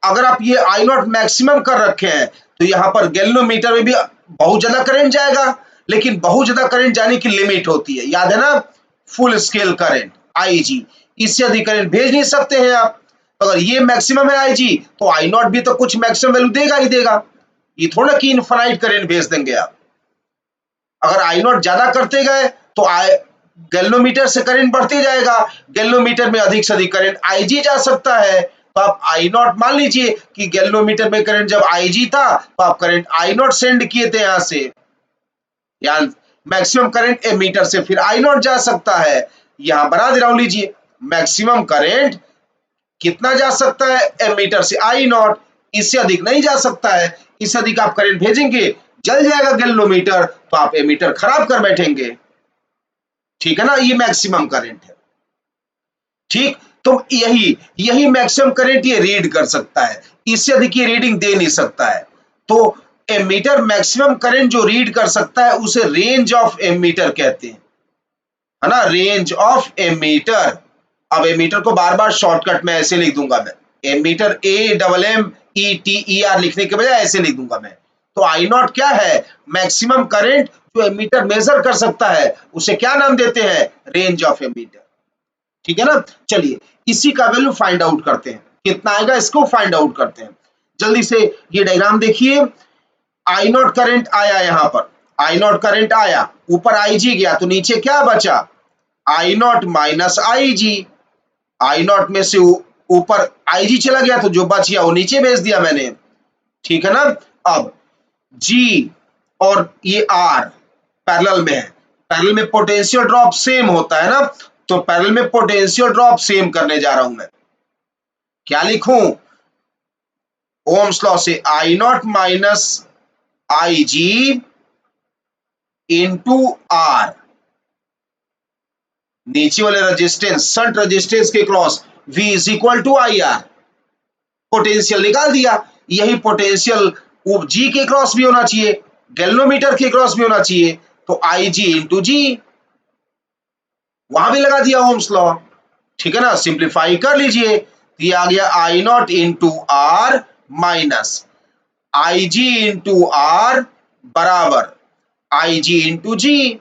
अगर आप ये आई नॉट मैक्सिमम कर रखे हैं तो यहाँ पर गैल्वेनोमीटर में भी बहुत ज्यादा करंट जाएगा, लेकिन बहुत ज्यादा करंट जाने की लिमिट होती है, याद है ना, फुल स्केल करंट आईजी, इससे अधिक करंट भेज नहीं सकते हैं आप। अगर ये मैक्सिमम है आईजी, तो आई नॉट भी तो कुछ मैक्सिमम वैल्यू देगा ही देगा, ये थोड़ा कि इनफाइनाइट करंट भेज देंगे आप। अगर आई नॉट ज्यादा करते गए तो गैल्वेनोमीटर से करंट बढ़ते जाएगा, गैल्वेनोमीटर में अधिक से अधिक करंट आईजी जा सकता है। तो आप आई नॉट मान लीजिए कि गैल्वेनोमीटर में करंट जब आईजी था तो आप करंट आई नॉट सेंड किए थे यहां से, या मैक्सिमम करंट एमीटर से फिर आई नॉट जा सकता है। यहां बना दे रहा हूं, लीजिए मैक्सिमम करंट कितना जा सकता है, एमीटर से आई नॉट, इससे अधिक नहीं जा सकता है। इससे अधिक आप करंट भेजेंगे जल जाएगा गैल्वेनोमीटर, तो आप एमीटर खराब कर बैठेंगे। ठीक है ना, ये मैक्सिमम करंट है। ठीक, तो यही यही मैक्सिमम करंट ये रीड कर सकता है, इससे अधिक ये रीडिंग दे नहीं सकता है। तो एमीटर मैक्सिमम करंट जो रीड कर सकता है उसे रेंज ऑफ एमीटर कहते हैं, है ना, रेंज ऑफ एमीटर। अब एमीटर को बार बार शॉर्टकट में ऐसे लिख दूंगा मैं, एमीटर AMMETER लिखने के बजाय ऐसे लिख दूंगा मैं। तो आई नॉट क्या है, मैक्सिमम करंट जो एमीटर मेजर कर सकता है उसे क्या नाम देते हैं, रेंज ऑफ एमीटर। ठीक है ना। चलिए इसी का वैल्यू फाइंड आउट करते हैं, कितना आएगा इसको फाइंड आउट करते हैं। जल्दी से ये डायग्राम देखिए, आई नॉट करंट आया, यहां पर आई नॉट करंट आया, ऊपर आईजी गया, तो नीचे क्या बचा, I naught minus I G. I naught में से ऊपर आईजी चला गया, तो जो बच गया वो नीचे भेज दिया मैंने। ठीक है ना। अब जी और ये आर पैरेलल में है, पैरेलल में पोटेंशियल ड्रॉप सेम होता है ना, तो पैरेलल में पोटेंशियल ड्रॉप सेम करने जा रहा हूं मैं। क्या लिखूं, ओम्स लॉ से I naught minus I G into R, नीचे वाले रेजिस्टेंस शंट रेजिस्टेंस के cross V is equal to I R, potential निकाल दिया। यही पोटेंशियल जी के क्रॉस भी होना चाहिए, गैल्वेनोमीटर के क्रॉस भी होना चाहिए, तो आई जी इंटू जी, वहां भी लगा दिया ओम्स लॉ। ठीक है ना, सिंप्लीफाई कर लीजिए, ये आ गया I naught into R minus I G into R बराबर आई जी इंटू जी।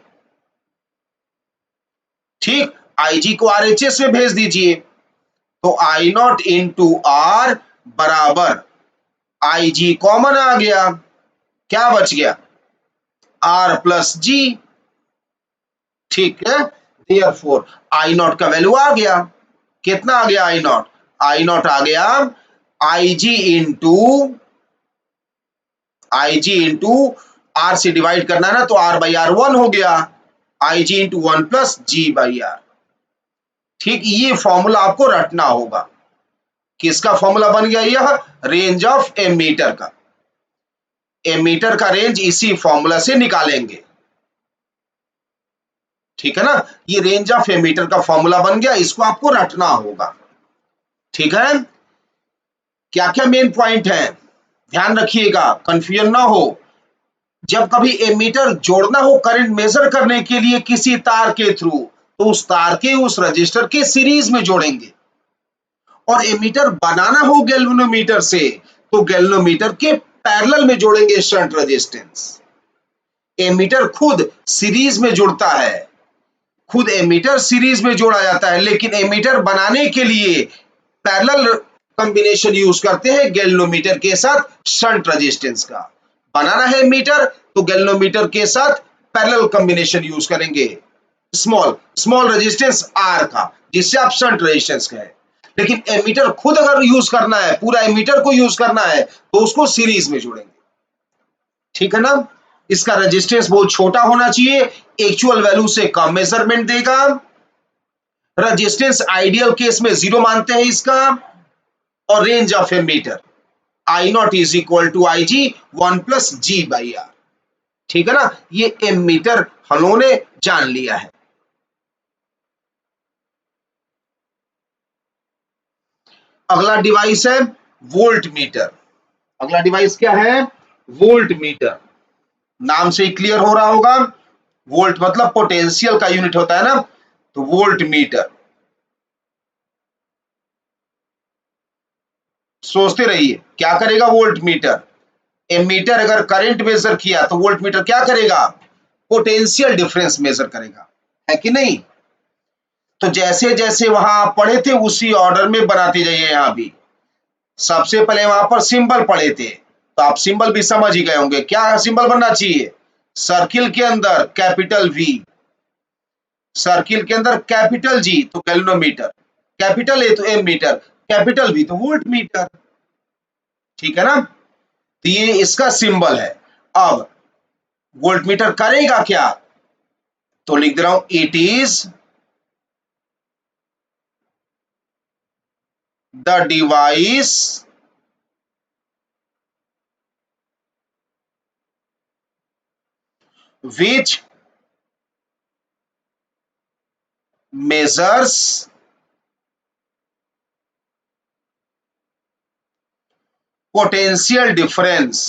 ठीक, आई जी को आरएचएस में भेज दीजिए, तो आई नॉट इंटू आर बराबर आई जी कॉमन आ गया, क्या बच गया, आर प्लस जी। ठीक है, देयरफॉर आई नॉट का वैल्यू आ गया, कितना आ गया आई नॉट, आई नॉट आ गया आई जी इंटू आर से डिवाइड करना है ना, तो आर बाई आर 1 हो गया, I G into 1 plus G by R. ठीक, ये फॉर्मूला आपको रटना होगा, किसका फॉर्मूला बन गया, यह रेंज ऑफ एमीटर का, एमीटर का रेंज इसी फॉर्मूला से निकालेंगे। ठीक है ना, ये रेंज ऑफ एमीटर का फॉर्मूला बन गया, इसको आपको रटना होगा। ठीक है, क्या क्या मेन पॉइंट है, ध्यान रखिएगा, कंफ्यूजन ना हो। जब कभी एमीटर जोड़ना हो करंट मेजर करने के लिए किसी तार के थ्रू, तो उस तार के उस रजिस्टर के सीरीज में जोड़ेंगे। और एमीटर बनाना हो गैल्वेनोमीटर से, तो गैल्वेनोमीटर के पैरेलल में जोड़ेंगे शंट रेजिस्टेंस। एमीटर खुद सीरीज में जुड़ता है, खुद एमीटर सीरीज में जोड़ा जाता है, लेकिन एमीटर बनाने के लिए पैरेलल कॉम्बिनेशन यूज करते हैं गैल्वेनोमीटर के साथ शंट रेजिस्टेंस का। बनाना है मीटर तो गैल्वेनोमीटर के साथ पैरेलल कॉम्बिनेशन यूज करेंगे स्मॉल स्मॉल रेजिस्टेंस आर का, जिससे आप शंट रेजिस्टेंस कहें। लेकिन एमीटर खुद अगर यूज करना है, पूरा एमीटर को यूज करना है, तो उसको सीरीज में जोड़ेंगे। ठीक है ना? इसका रेजिस्टेंस बहुत छोटा होना चाहिए, एक्चुअल वैल्यू से कम मेजरमेंट देगा। रेजिस्टेंस आइडियल केस में 0 मानते हैं इसका। और range of ammeter I naught is equal to I G 1 plus G by R. ठीक है ना? ये एमीटर हम लोगों ने जान लिया है। अगला डिवाइस है वोल्ट मीटर। अगला डिवाइस क्या है? Volt meter. नाम से ही क्लियर हो रहा होगा, वोल्ट मतलब पोटेंशियल का यूनिट होता है ना, तो वोल्ट मीटर। सोचते रहिए क्या करेगा वोल्ट मीटर। एमीटर अगर करंट मेजर किया तो वोल्ट मीटर क्या करेगा? पोटेंशियल डिफरेंस मेजर करेगा, है कि नहीं? तो जैसे जैसे वहां आप पढ़े थे उसी ऑर्डर में बनाते जाइए। यहां भी सबसे पहले वहां पर सिंबल पढ़े थे, तो आप सिंबल भी समझ ही गए होंगे। क्या सिंबल बनना चाहिए? सर्किल के अंदर कैपिटल वी, सर्किल के अंदर कैपिटल जी तो गैल्वेनोमीटर, कैपिटल ए तो एमीटर, कैपिटल वी तो वोल्ट मीटर। ठीक है ना? तो ये इसका सिंबल है। अब वोल्ट मीटर करेगा क्या? तो लिख दे रहा हूं, it is the device which measures potential difference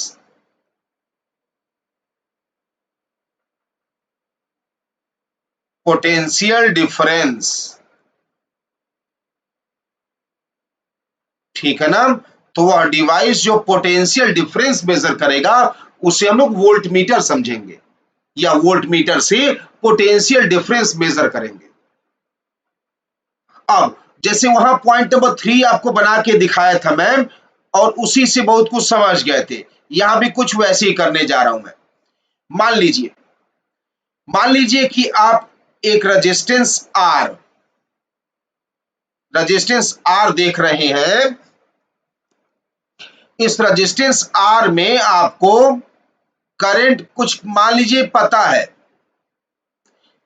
ठीक है ना? तो वह डिवाइस जो पोटेंशियल डिफरेंस मेजर करेगा उसे हम लोग वोल्ट मीटर समझेंगे, या वोल्ट मीटर से पोटेंशियल डिफरेंस मेजर करेंगे। अब जैसे वहां पॉइंट नंबर 3 आपको बना के दिखाया था मैं, और उसी से बहुत कुछ समझ गए थे, यहां भी कुछ वैसे ही करने जा रहा हूं मैं। मान लीजिए कि आप एक रेजिस्टेंस आर देख रहे हैं। इस रेजिस्टेंस आर में आपको करंट कुछ मान लीजिए पता है,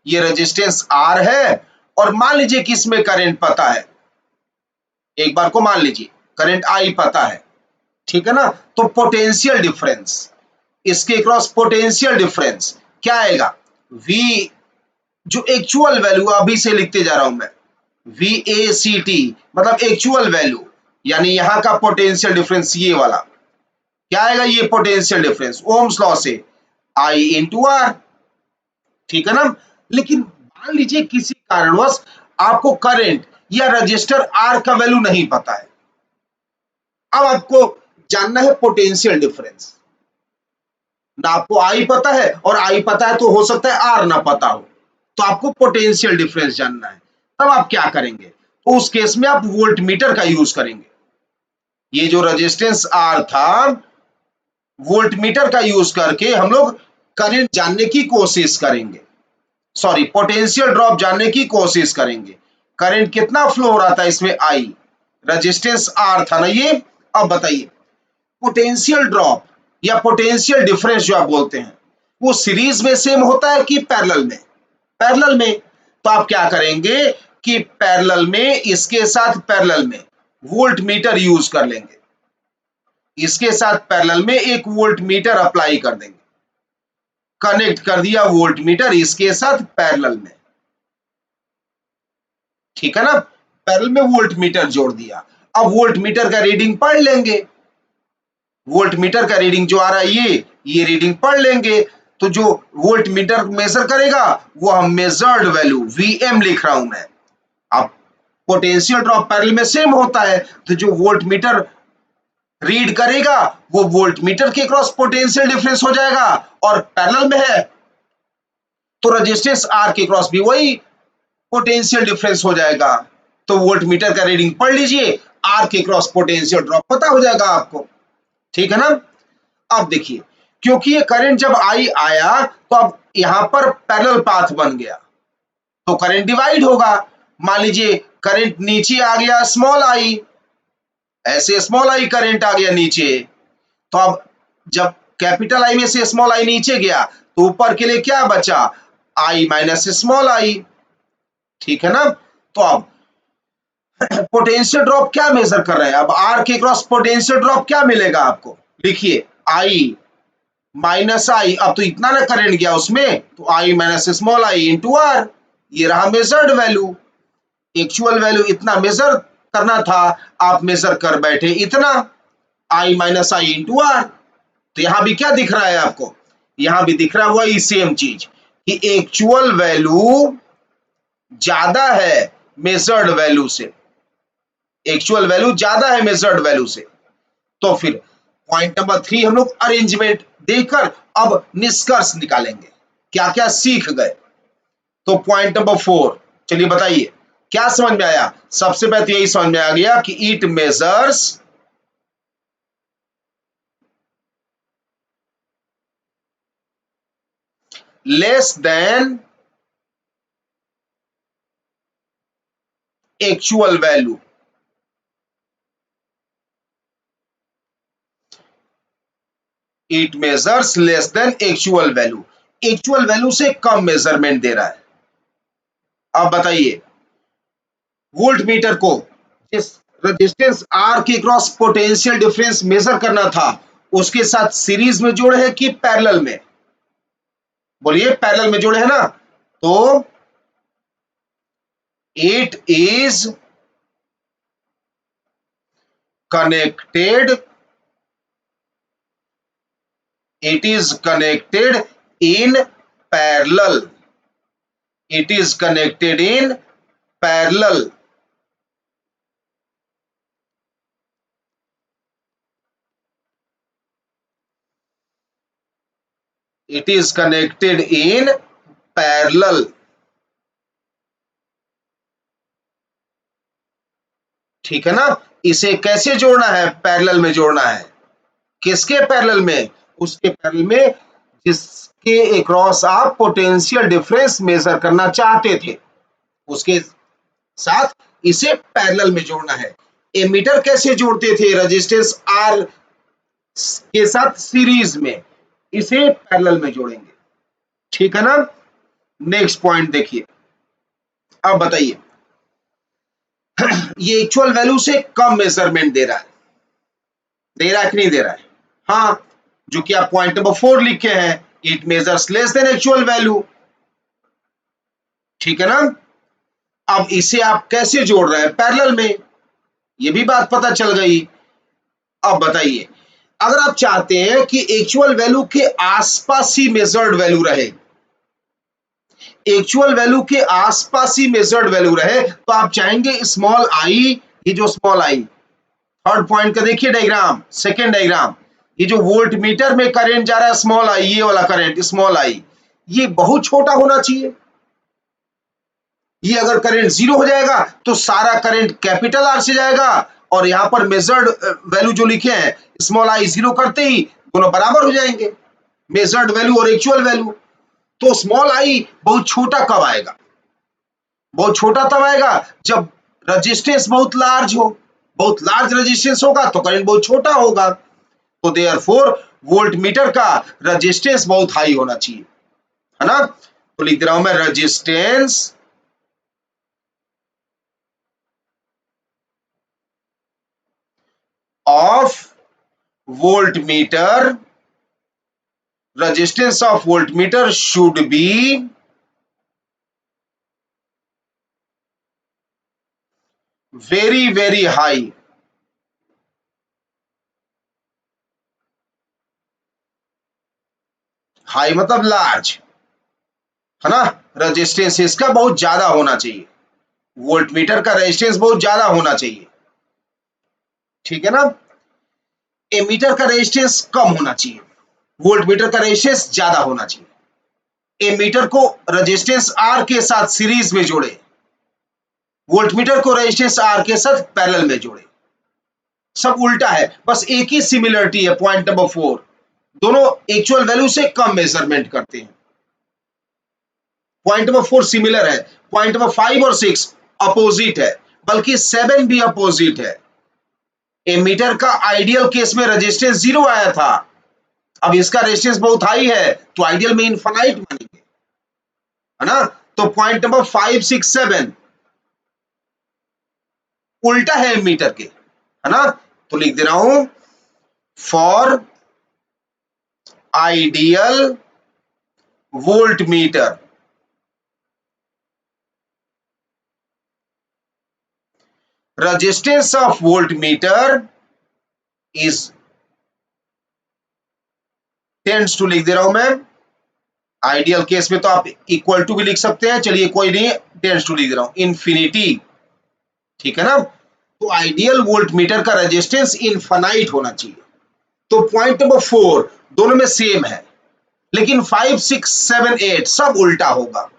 ये रेजिस्टेंस आर है, और मान लीजिए कि इसमें करंट पता है। एक बार को मान लीजिए करंट आई पता है, ठीक है ना? तो पोटेंशियल डिफरेंस, इसके क्रॉस पोटेंशियल डिफरेंस क्या आएगा? वी, जो एक्चुअल वैल्यू अभी से लिखते जा रहा हूं मैं, वी ए सी टी मतलब एक्चुअल वैल्यू, यानी यहां का पोटेंशियल डिफरेंस ये वाला क्या आएगा? ये पोटेंशियल डिफरेंस ओम्स लॉ से आई इंटू आर। ठीक है ना? लेकिन मान लीजिए किसी कारणवश आपको करंट या रजिस्टर आर का वैल्यू नहीं पता है। अब आपको जानना है पोटेंशियल डिफरेंस। ना आपको आई पता है, और आई पता है तो हो सकता है आर ना पता हो, तो आपको पोटेंशियल डिफरेंस जानना है। तब आप क्या करेंगे? तो उस केस में आप वोल्ट मीटर का यूज करेंगे। ये जो रेजिस्टेंस आर था, वोल्ट मीटर का यूज करके हम लोग करंट जानने की कोशिश करेंगे, सॉरी पोटेंशियल ड्रॉप जानने की कोशिश करेंगे। करंट कितना फ्लो हो रहा था इसमें? आई, रेजिस्टेंस आर था ना ये। अब बताइए पोटेंशियल ड्रॉप या पोटेंशियल डिफरेंस जो आप बोलते हैं, वो सीरीज में सेम होता है कि पैरेलल में? पैरेलल में। तो आप क्या करेंगे कि पैरेलल में, इसके साथ पैरेलल में वोल्ट मीटर यूज कर लेंगे, इसके साथ पैरेलल में एक वोल्ट मीटर अप्लाई कर देंगे, कनेक्ट कर दिया वोल्ट मीटर इसके साथ पैरेलल में। ठीक है ना? पैरेलल में वोल्ट मीटर जोड़ दिया। अब वोल्ट मीटर का रीडिंग पढ़ लेंगे। वोल्ट मीटर का रीडिंग जो आ रहा है ये रीडिंग पढ़ लेंगे। तो जो वोल्ट मीटर मेजर करेगा वो हम मेजर्ड वैल्यू वीएम लिख रहा हूं मैं। अब पोटेंशियल ड्रॉप पैरेलल में सेम होता है, तो जो वोल्ट मीटर रीड करेगा वो वोल्ट मीटर के क्रॉस पोटेंशियल डिफरेंस हो जाएगा, और पैरेलल में है तो रेजिस्टेंस आर के क्रॉस भी वही पोटेंशियल डिफरेंस हो जाएगा। तो वोल्ट मीटर का रीडिंग पढ़ लीजिए, आर के क्रॉस पोटेंशियल ड्रॉप पता हो जाएगा आपको। ठीक है ना। अब देखिए, क्योंकि ये करंट जब आई आया तो अब यहां पर पैरेलल पाथ बन गया, तो करंट डिवाइड होगा। मान लीजिए करंट नीचे आ गया स्मॉल आई, ऐसे स्मॉल आई करंट आ गया नीचे, तो अब जब कैपिटल आई में से स्मॉल आई नीचे गया तो ऊपर के लिए क्या बचा, आई माइनस स्मॉल आई। ठीक है ना। तो अब पोटेंशियल ड्रॉप क्या मेजर कर रहे हैं, अब आर के क्रॉस पोटेंशियल ड्रॉप क्या मिलेगा आपको, लिखिए आई माइनस आई, अब तो इतना ना करंट गया उसमें, तो I minus small I into R, ये रहा मेजर्ड वैल्यू। एक्चुअल वैल्यू इतना मेजर करना था, आप मेजर कर बैठे इतना, I minus I into R. तो यहां भी क्या दिख रहा है आपको, यहां भी दिख रहा है वही सेम चीज कि एक्चुअल वैल्यू ज्यादा है मेजर्ड वैल्यू से, एक्चुअल वैल्यू ज्यादा है मेजर्ड वैल्यू से। तो फिर पॉइंट नंबर 3 हम लोग अरेंजमेंट देखकर अब निष्कर्ष निकालेंगे, क्या क्या सीख गए। तो पॉइंट नंबर 4, चलिए बताइए क्या समझ में आया। सबसे पहले तो यही समझ में आ गया कि it measures less than actual value. It measures less than actual value, actual value से कम मेजरमेंट दे रहा है। अब बताइए, वोल्ट मीटर को जिस रेजिस्टेंस आर के क्रॉस पोटेंशियल डिफरेंस मेजर करना था उसके साथ सीरीज में जोड़े हैं कि पैरेलल में, बोलिए पैरेलल में जोड़े हैं ना। तो it is connected, it is connected in parallel, it is connected in parallel। it is connected in parallel। ठीक है ना। इसे कैसे जोड़ना है, पैरेलल में जोड़ना है। किसके पैरेलल में, उसके पैरेलल में जिसके अक्रॉस आप पोटेंशियल डिफरेंस मेजर करना चाहते थे, उसके साथ इसे पैरेलल में जोड़ना है। एमीटर कैसे जोड़ते थे, रेजिस्टेंस आर के साथ सीरीज में, इसे पैरेलल में जोड़ेंगे। ठीक है ना। नेक्स्ट पॉइंट देखिए, अब बताइए ये एक्चुअल वैल्यू से कम मेजरमेंट दे रहा है, दे रहा है कि नहीं दे रहा है। हाँ, जो कि आप पॉइंट नंबर 4 लिखे हैं, it measures less than actual value. ठीक है ना। अब इसे आप कैसे जोड़ रहे हैं, पैरेलल में, ये भी बात पता चल गई। अब बताइए, अगर आप चाहते हैं कि एक्चुअल वैल्यू के आसपास ही मेजर्ड वैल्यू रहे, एक्चुअल वैल्यू के आसपास ही मेजर्ड वैल्यू रहे, तो आप चाहेंगे स्मॉल आई, ये जो स्मॉल आई थर्ड पॉइंट का देखिए डायग्राम, सेकेंड डायग्राम, ये जो वोल्ट मीटर में करंट जा रहा है स्मॉल आई, ये वाला करंट स्मॉल आई, ये बहुत छोटा होना चाहिए। ये अगर करंट जीरो हो जाएगा तो सारा करंट कैपिटल आर से जाएगा, और यहां पर मेजर्ड वैल्यू जो लिखे हैं स्मॉल आई जीरो करते ही दोनों बराबर हो जाएंगे, मेजर्ड वैल्यू और एक्चुअल वैल्यू। तो स्मॉल आई बहुत छोटा कब आएगा, बहुत छोटा तब आएगा जब रेजिस्टेंस बहुत लार्ज हो, बहुत लार्ज रेजिस्टेंस होगा तो करंट बहुत छोटा होगा। तो देयरफॉर वोल्ट मीटर का रेजिस्टेंस बहुत हाई होना चाहिए, है ना। तो लिख दे रहा हूं मैं, resistance of volt meter, resistance of volt meter should be very very high, high मतलब लार्ज, है ना। रेजिस्टेंस इसका बहुत ज्यादा होना चाहिए, वोल्ट मीटर का रेजिस्टेंस बहुत ज्यादा होना चाहिए, ठीक है ना। एमीटर का रेजिस्टेंस कम होना चाहिए, वोल्ट मीटर का रेजिस्टेंस ज्यादा होना चाहिए। एमीटर को रेजिस्टेंस आर के साथ सीरीज में जोड़े, वोल्ट मीटर को रेजिस्टेंस आर के साथ पैरेलल में जोड़े। सब उल्टा है, बस एक ही सिमिलरिटी है, पॉइंट नंबर 4, दोनों एक्चुअल वैल्यू से कम मेजरमेंट करते हैं। पॉइंट नंबर 4 सिमिलर है, पॉइंट नंबर 5 और 6 अपोजिट है, बल्कि 7 भी अपोजिट है। एमीटर का आइडियल केस में रेजिस्टेंस 0 आया था, अब इसका रेजिस्टेंस बहुत हाई है, तो आइडियल में इनफाइनाइट मानेंगे, है ना। तो पॉइंट नंबर 5, 6, 7 उल्टा है एमीटर के, है ना। तो लिख दे रहा हूं, for ideal voltmeter resistance of voltmeter is tends to लिख दे रहा हूं मैं, आइडियल केस में तो आप इक्वल टू भी लिख सकते हैं, चलिए कोई नहीं, टेंड्स टू लिख दे रहा हूं, इन्फिनिटी, ठीक है ना। तो आइडियल वोल्टमीटर का रेजिस्टेंस इनफाइनाइट होना चाहिए। तो पॉइंट नंबर 4 दोनों में सेम है, लेकिन 5, 6, 7, 8 सब उल्टा होगा,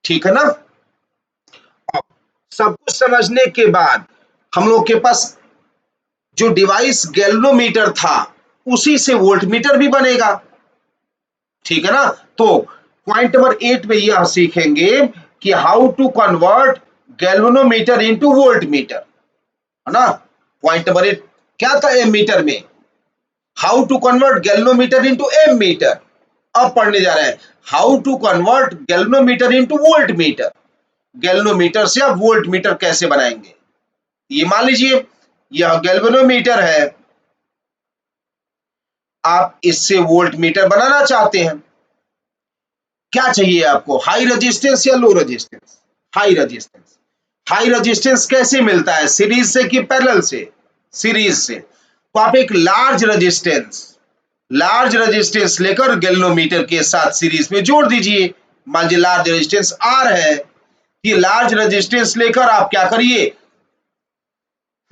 ठीक है ना। अब सब कुछ समझने के बाद हम लोग के पास जो डिवाइस गैल्वेनोमीटर था उसी से वोल्टमीटर भी बनेगा, ठीक है ना। तो पॉइंट नंबर 8 में यह सीखेंगे कि how to convert galvanometer into voltmeter, है ना। पॉइंट नंबर 8 क्या था एमीटर में, how to convert galvanometer into ammeter. अब पढ़ने जा रहे हैं how to convert galvanometer into voltmeter, galvanometer से आप वोल्टमीटर कैसे बनाएंगे। ये मान लीजिए यह गैल्वेनोमीटर है, आप इससे वोल्टमीटर बनाना चाहते हैं, क्या चाहिए आपको, हाई रेजिस्टेंस या low resistance, high resistance. High resistance कैसे मिलता है, सीरीज से कि पैरेलल से, सीरीज से। तो आप एक लार्ज रेजिस्टेंस लेकर गैल्वेनोमीटर के साथ सीरीज में जोड़ दीजिए। मान लीजिए लार्ज रेजिस्टेंस आर है, ये लार्ज रेजिस्टेंस लेकर आप क्या करिए,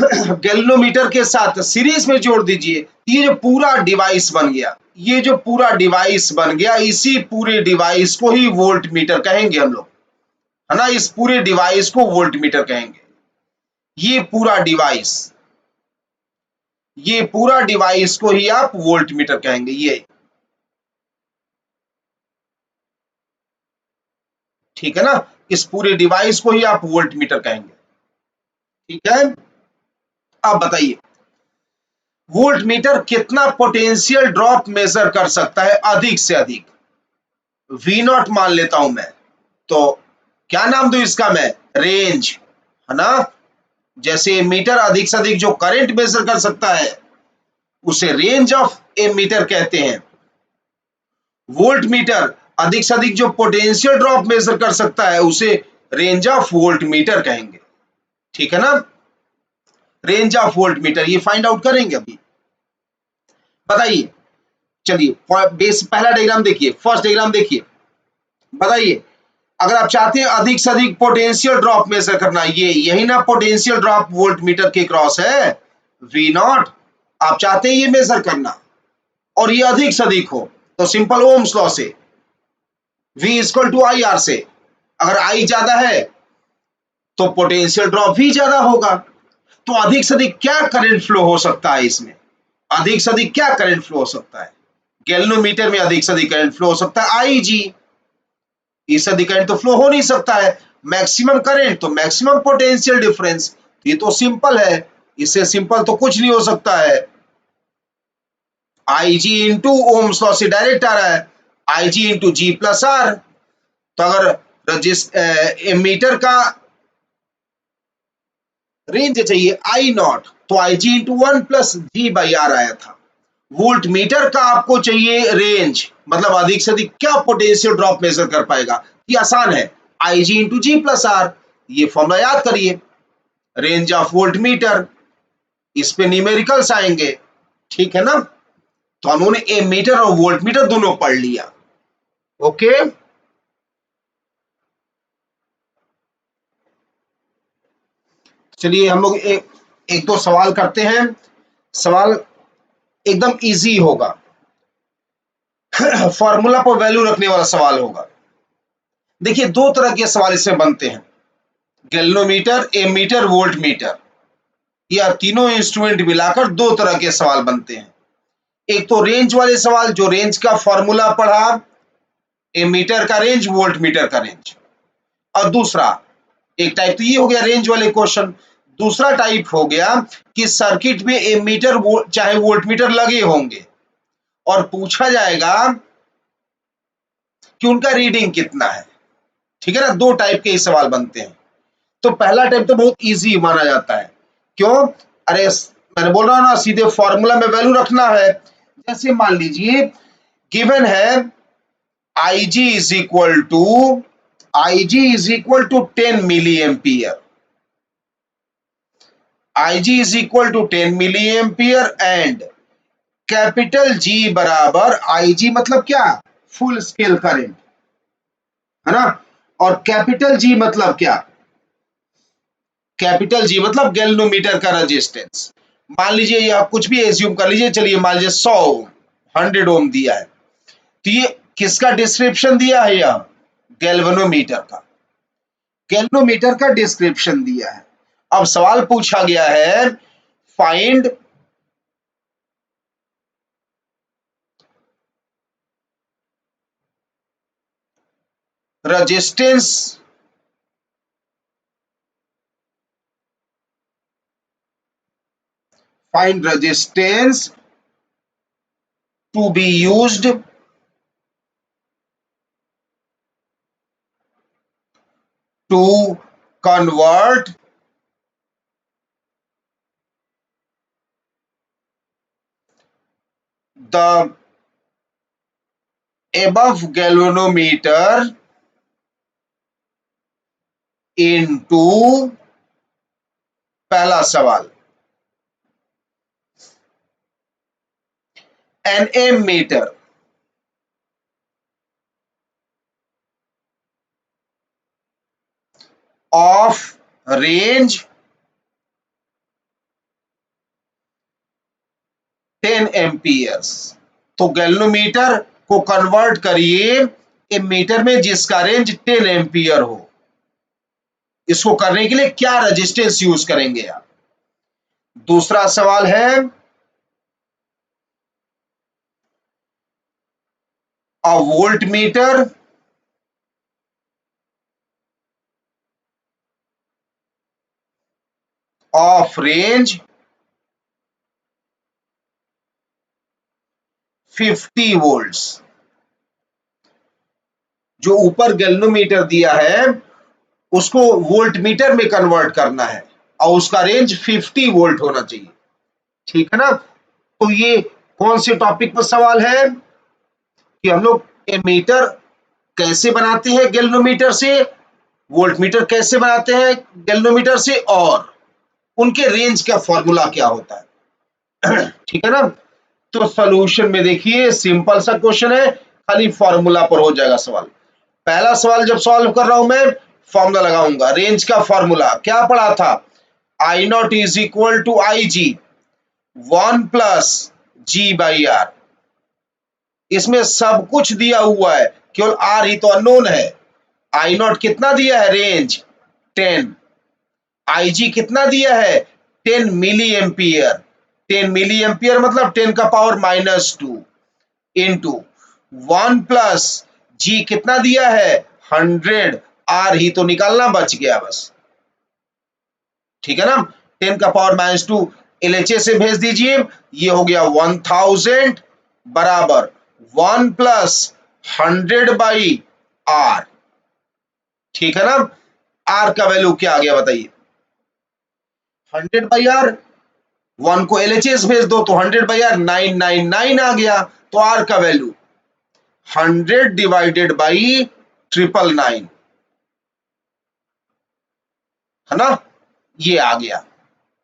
गैल्वेनोमीटर के साथ सीरीज में जोड़ दीजिए। ये जो पूरा डिवाइस बन गया, ये जो पूरा डिवाइस बन गया, इसी पूरे डिवाइस को ही वोल्टमीटर कहेंगे हम लोग, है ना। इस पूरे डिवाइस को वोल्टमीटर कहेंगे। ये पूरा डिवाइस को ही आप वोल्टमीटर कहेंगे, ये, ठीक है ना। इस पूरे डिवाइस को ही आप वोल्टमीटर कहेंगे, ठीक है। अब बताइए वोल्टमीटर कितना पोटेंशियल ड्रॉप मेजर कर सकता है अधिक से अधिक। V0 मान लेता हूं मैं, तो क्या नाम दूं इसका मैं, रेंज, है ना। जैसे मीटर अधिक से अधिक जो करंट मेजर कर सकता है उसे रेंज ऑफ ए मीटर कहते हैं। वोल्ट मीटर अधिक से अधिक जो पोटेंशियल ड्रॉप मेजर कर सकता है उसे रेंज ऑफ वोल्ट मीटर कहेंगे, ठीक है ना। रेंज ऑफ वोल्ट मीटर ये फाइंड आउट करेंगे अभी। बताइए, चलिए बेस पहला डायग्राम देखिए, फर्स्ट डायग्राम देखिए, बताइए अगर आप चाहते हैं अधिक से अधिक पोटेंशियल ड्रॉप मेजर करना, ये यही ना पोटेंशियल ड्रॉप वोल्ट मीटर के क्रॉस है, V0, आप चाहते हैं ये मेजर करना और ये अधिक से अधिक हो, तो सिंपल ओम्स लॉ से V equal to I R से, अगर I ज्यादा है तो पोटेंशियल ड्रॉप भी ज्यादा होगा। तो अधिक से अधिक क्या करंट फ्लो हो सकता है इसमें, अधिक से अधिक क्या करंट फ्लो हो सकता है, गैल्वेनोमीटर में अधिक से अधिक करंट फ्लो हो सकता है IG, इससे अधिक करंट तो फ्लो हो नहीं सकता है। मैक्सिमम करंट तो मैक्सिमम पोटेंशियल डिफरेंस, ये तो सिंपल है, इससे सिंपल तो कुछ नहीं हो सकता है। IG इंटू ओम्स लॉ से डायरेक्ट आ रहा है, IG into G plus R. तो अगर एमीटर का रेंज चाहिए I0, तो IG into 1 plus G by R आया था। वोल्ट मीटर का आपको चाहिए रेंज, मतलब अधिक से अधिक क्या पोटेंशियल ड्रॉप मेजर कर पाएगा, ये आसान है, IG into G plus R, ये फॉर्मूला याद करिए, रेंज ऑफ वोल्ट मीटर, इस पे न्यूमेरिकल्स आएंगे, ठीक है ना। तो हमने एमीटर और वोल्टमीटर दोनों पढ़ लिया। ओके, चलिए हम लोग एक दो सवाल करते हैं। सवाल एकदम इजी होगा, फॉर्मूला पर वैल्यू रखने वाला सवाल होगा। देखिए दो तरह के सवाल इसमें बनते हैं, गैल्वेनोमीटर, एमीटर, वोल्ट मीटर, या तीनों इंस्ट्रूमेंट मिलाकर दो तरह के सवाल बनते हैं। एक तो रेंज वाले सवाल, जो रेंज का फॉर्मूला पढ़ा, एमीटर का रेंज, वोल्ट मीटर का रेंज। और दूसरा एक टाइप तो ये हो गया रेंज वाले क्वेश्चन। दूसरा टाइप हो गया कि सर्किट में एमीटर चाहे वोल्ट मीटर लगे होंगे और पूछा जाएगा कि उनका रीडिंग कितना है। ठीक है ना, दो टाइप के ही सवाल बनते हैं। तो पहला टाइप तो बहुत इजी माना जाता है। क्यों? अरे मैंने बोल रहा हूं ना, सीधे फॉर्मूला में वैल्यू रखना है। जैसे मान लीजिए गिवन है IG is equal to IG is equal to 10 milli ampere. IG is equal to 10 milli ampere and capital G बराबर, IG मतलब क्या, फुल स्केल करंट, है ना। और कैपिटल G मतलब क्या, कैपिटल G मतलब गैल्वेनोमीटर का रेजिस्टेंस। मान लीजिए ये आप कुछ भी एज्यूम कर लीजिए, चलिए मान लीजिए 100 ओम, 100 ओम दिया है। तो ये किसका डिस्क्रिप्शन दिया है, यह गैल्वेनोमीटर का, गैल्वेनोमीटर का डिस्क्रिप्शन दिया है। अब सवाल पूछा गया है find resistance to be used to convert the above galvanometer into, पहला सवाल, an ammeter of range 10 amperes. तो गैल्वेनोमीटर को कन्वर्ट करिए एमीटर में जिसका रेंज 10 एम्पियर हो। इसको करने के लिए क्या रेजिस्टेंस यूज करेंगे आप। दूसरा सवाल है a voltmeter of range 50 volts. जो ऊपर गैल्वेनोमीटर दिया है उसको वोल्ट मीटर में कन्वर्ट करना है और उसका रेंज 50 वोल्ट होना चाहिए। ठीक है ना। तो ये कौन से टॉपिक पर सवाल है कि हम लोग एमीटर कैसे बनाते हैं गैल्वेनोमीटर से, वोल्ट मीटर कैसे बनाते हैं गैल्वेनोमीटर से, और उनके रेंज का फॉर्मूला क्या होता है। ठीक है ना। तो सॉल्यूशन में देखिए सिंपल सा क्वेश्चन है, खाली फॉर्मूला पर हो जाएगा सवाल। पहला सवाल जब सॉल्व कर रहा हूं मैं, फॉर्मूला लगाऊंगा। रेंज का फॉर्मूला क्या पढ़ा था, I naught is equal to I G 1 plus G by R. इसमें सब कुछ दिया हुआ है, केवल आर ही तो अननोन है। आई नॉट कितना दिया है, रेंज 10, आई जी कितना दिया है 10 मिली एम्पियर। 10 मिली एम्पियर मतलब 10 का पावर -2 इंटू 1 प्लस जी कितना दिया है 100, आर ही तो निकालना बच गया बस। ठीक है ना। 10 का पावर -2 एलएचए से भेज दीजिए, ये हो गया 1000 बराबर 1 प्लस 100 बाई आर। ठीक है ना। आर का वैल्यू क्या आ गया बताइए, 100 बाई आर। 1 को एलएचएस भेज दो तो 100 बाई आर 999 आ गया। तो आर का वैल्यू 100 डिवाइडेड बाई 999, है ना। ये आ गया,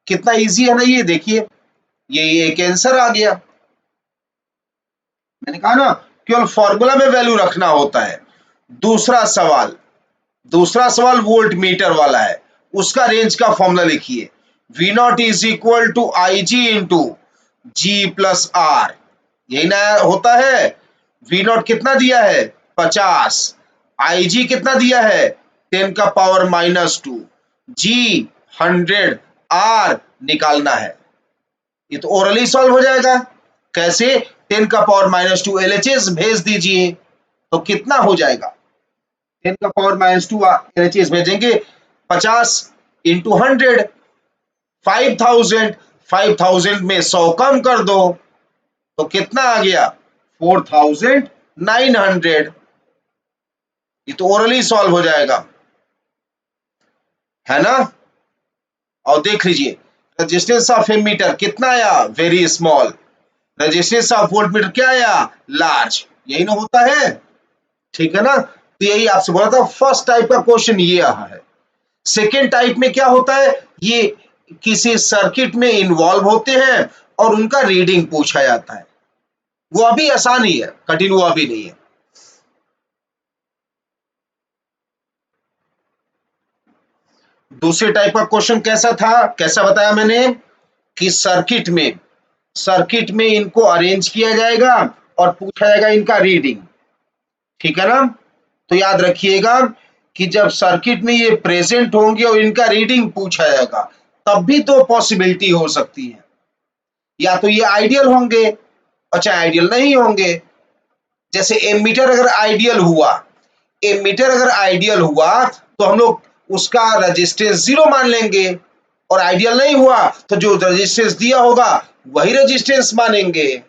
कितना इजी है ना ये, देखिए ये एक आंसर आ गया। मैंने कहा ना केवल फॉर्मूला में वैल्यू रखना होता है। दूसरा सवाल वोल्ट मीटर वाला है, उसका रेंज का फॉर्मूला लिखिए। V naught is equal to I G into G plus R, यही ना होता है। V नॉट कितना दिया है 50, आई जी कितना दिया है 10⁻⁻², जी 100, आर निकालना है। ये तो ओरली सॉल्व हो जाएगा। कैसे? 10⁻⁻² एलएचएस भेज दीजिए तो कितना हो जाएगा 10⁻⁻² एलएचएस भेजेंगे 50 इंटू 100 5000, 5000 में 100 कम कर दो तो कितना आ गया 4900। ये तो ओरली सॉल्व हो जाएगा, है ना। और देख लीजिए रेजिस्टेंस ऑफ एमीटर कितना आया very small, resistance of voltmeter क्या आया लार्ज, यही ना होता है। ठीक है ना, तो यही आपसे बोला था फर्स्ट टाइप का क्वेश्चन ये रहा है। सेकेंड टाइप में क्या होता है, ये किसी सर्किट में इन्वॉल्व होते हैं और उनका रीडिंग पूछा जाता है। वो अभी आसान ही है, कठिन वो अभी नहीं है। दूसरे टाइप का क्वेश्चन कैसा था, कैसा बताया मैंने कि सर्किट में इनको अरेंज किया जाएगा और पूछा जाएगा इनका रीडिंग। ठीक है ना, तो याद रखिएगा कि जब सर्किट में ये प्रेजेंट होंगे और इनका रीडिंग पूछा जाएगा तब भी दो पॉसिबिलिटी हो सकती है, या तो ये आइडियल होंगे और चाहे आइडियल नहीं होंगे। जैसे एमीटर अगर आइडियल हुआ, तो हम लोग उसका रेजिस्टेंस 0 मान लेंगे, और आइडियल नहीं हुआ तो जो रेजिस्टेंस दिया होगा वही रेजिस्टेंस मानेंगे।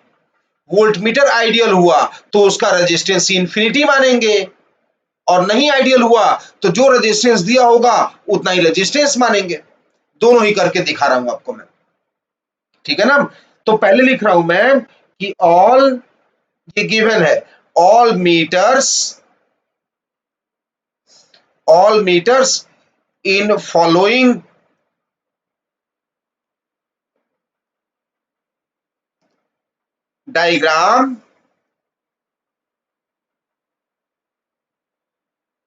वोल्टमीटर आइडियल हुआ तो उसका रेजिस्टेंस इन्फिनिटी मानेंगे, और नहीं आइडियल हुआ तो जो रेजिस्टेंस दिया होगा उतना ही रेजिस्टेंस मानेंगे। दोनों ही करके दिखा रहा हूं आपको मैं। ठीक है ना, तो पहले लिख रहा हूं मैं कि ऑल, ये गिवन है, all meters in following diagram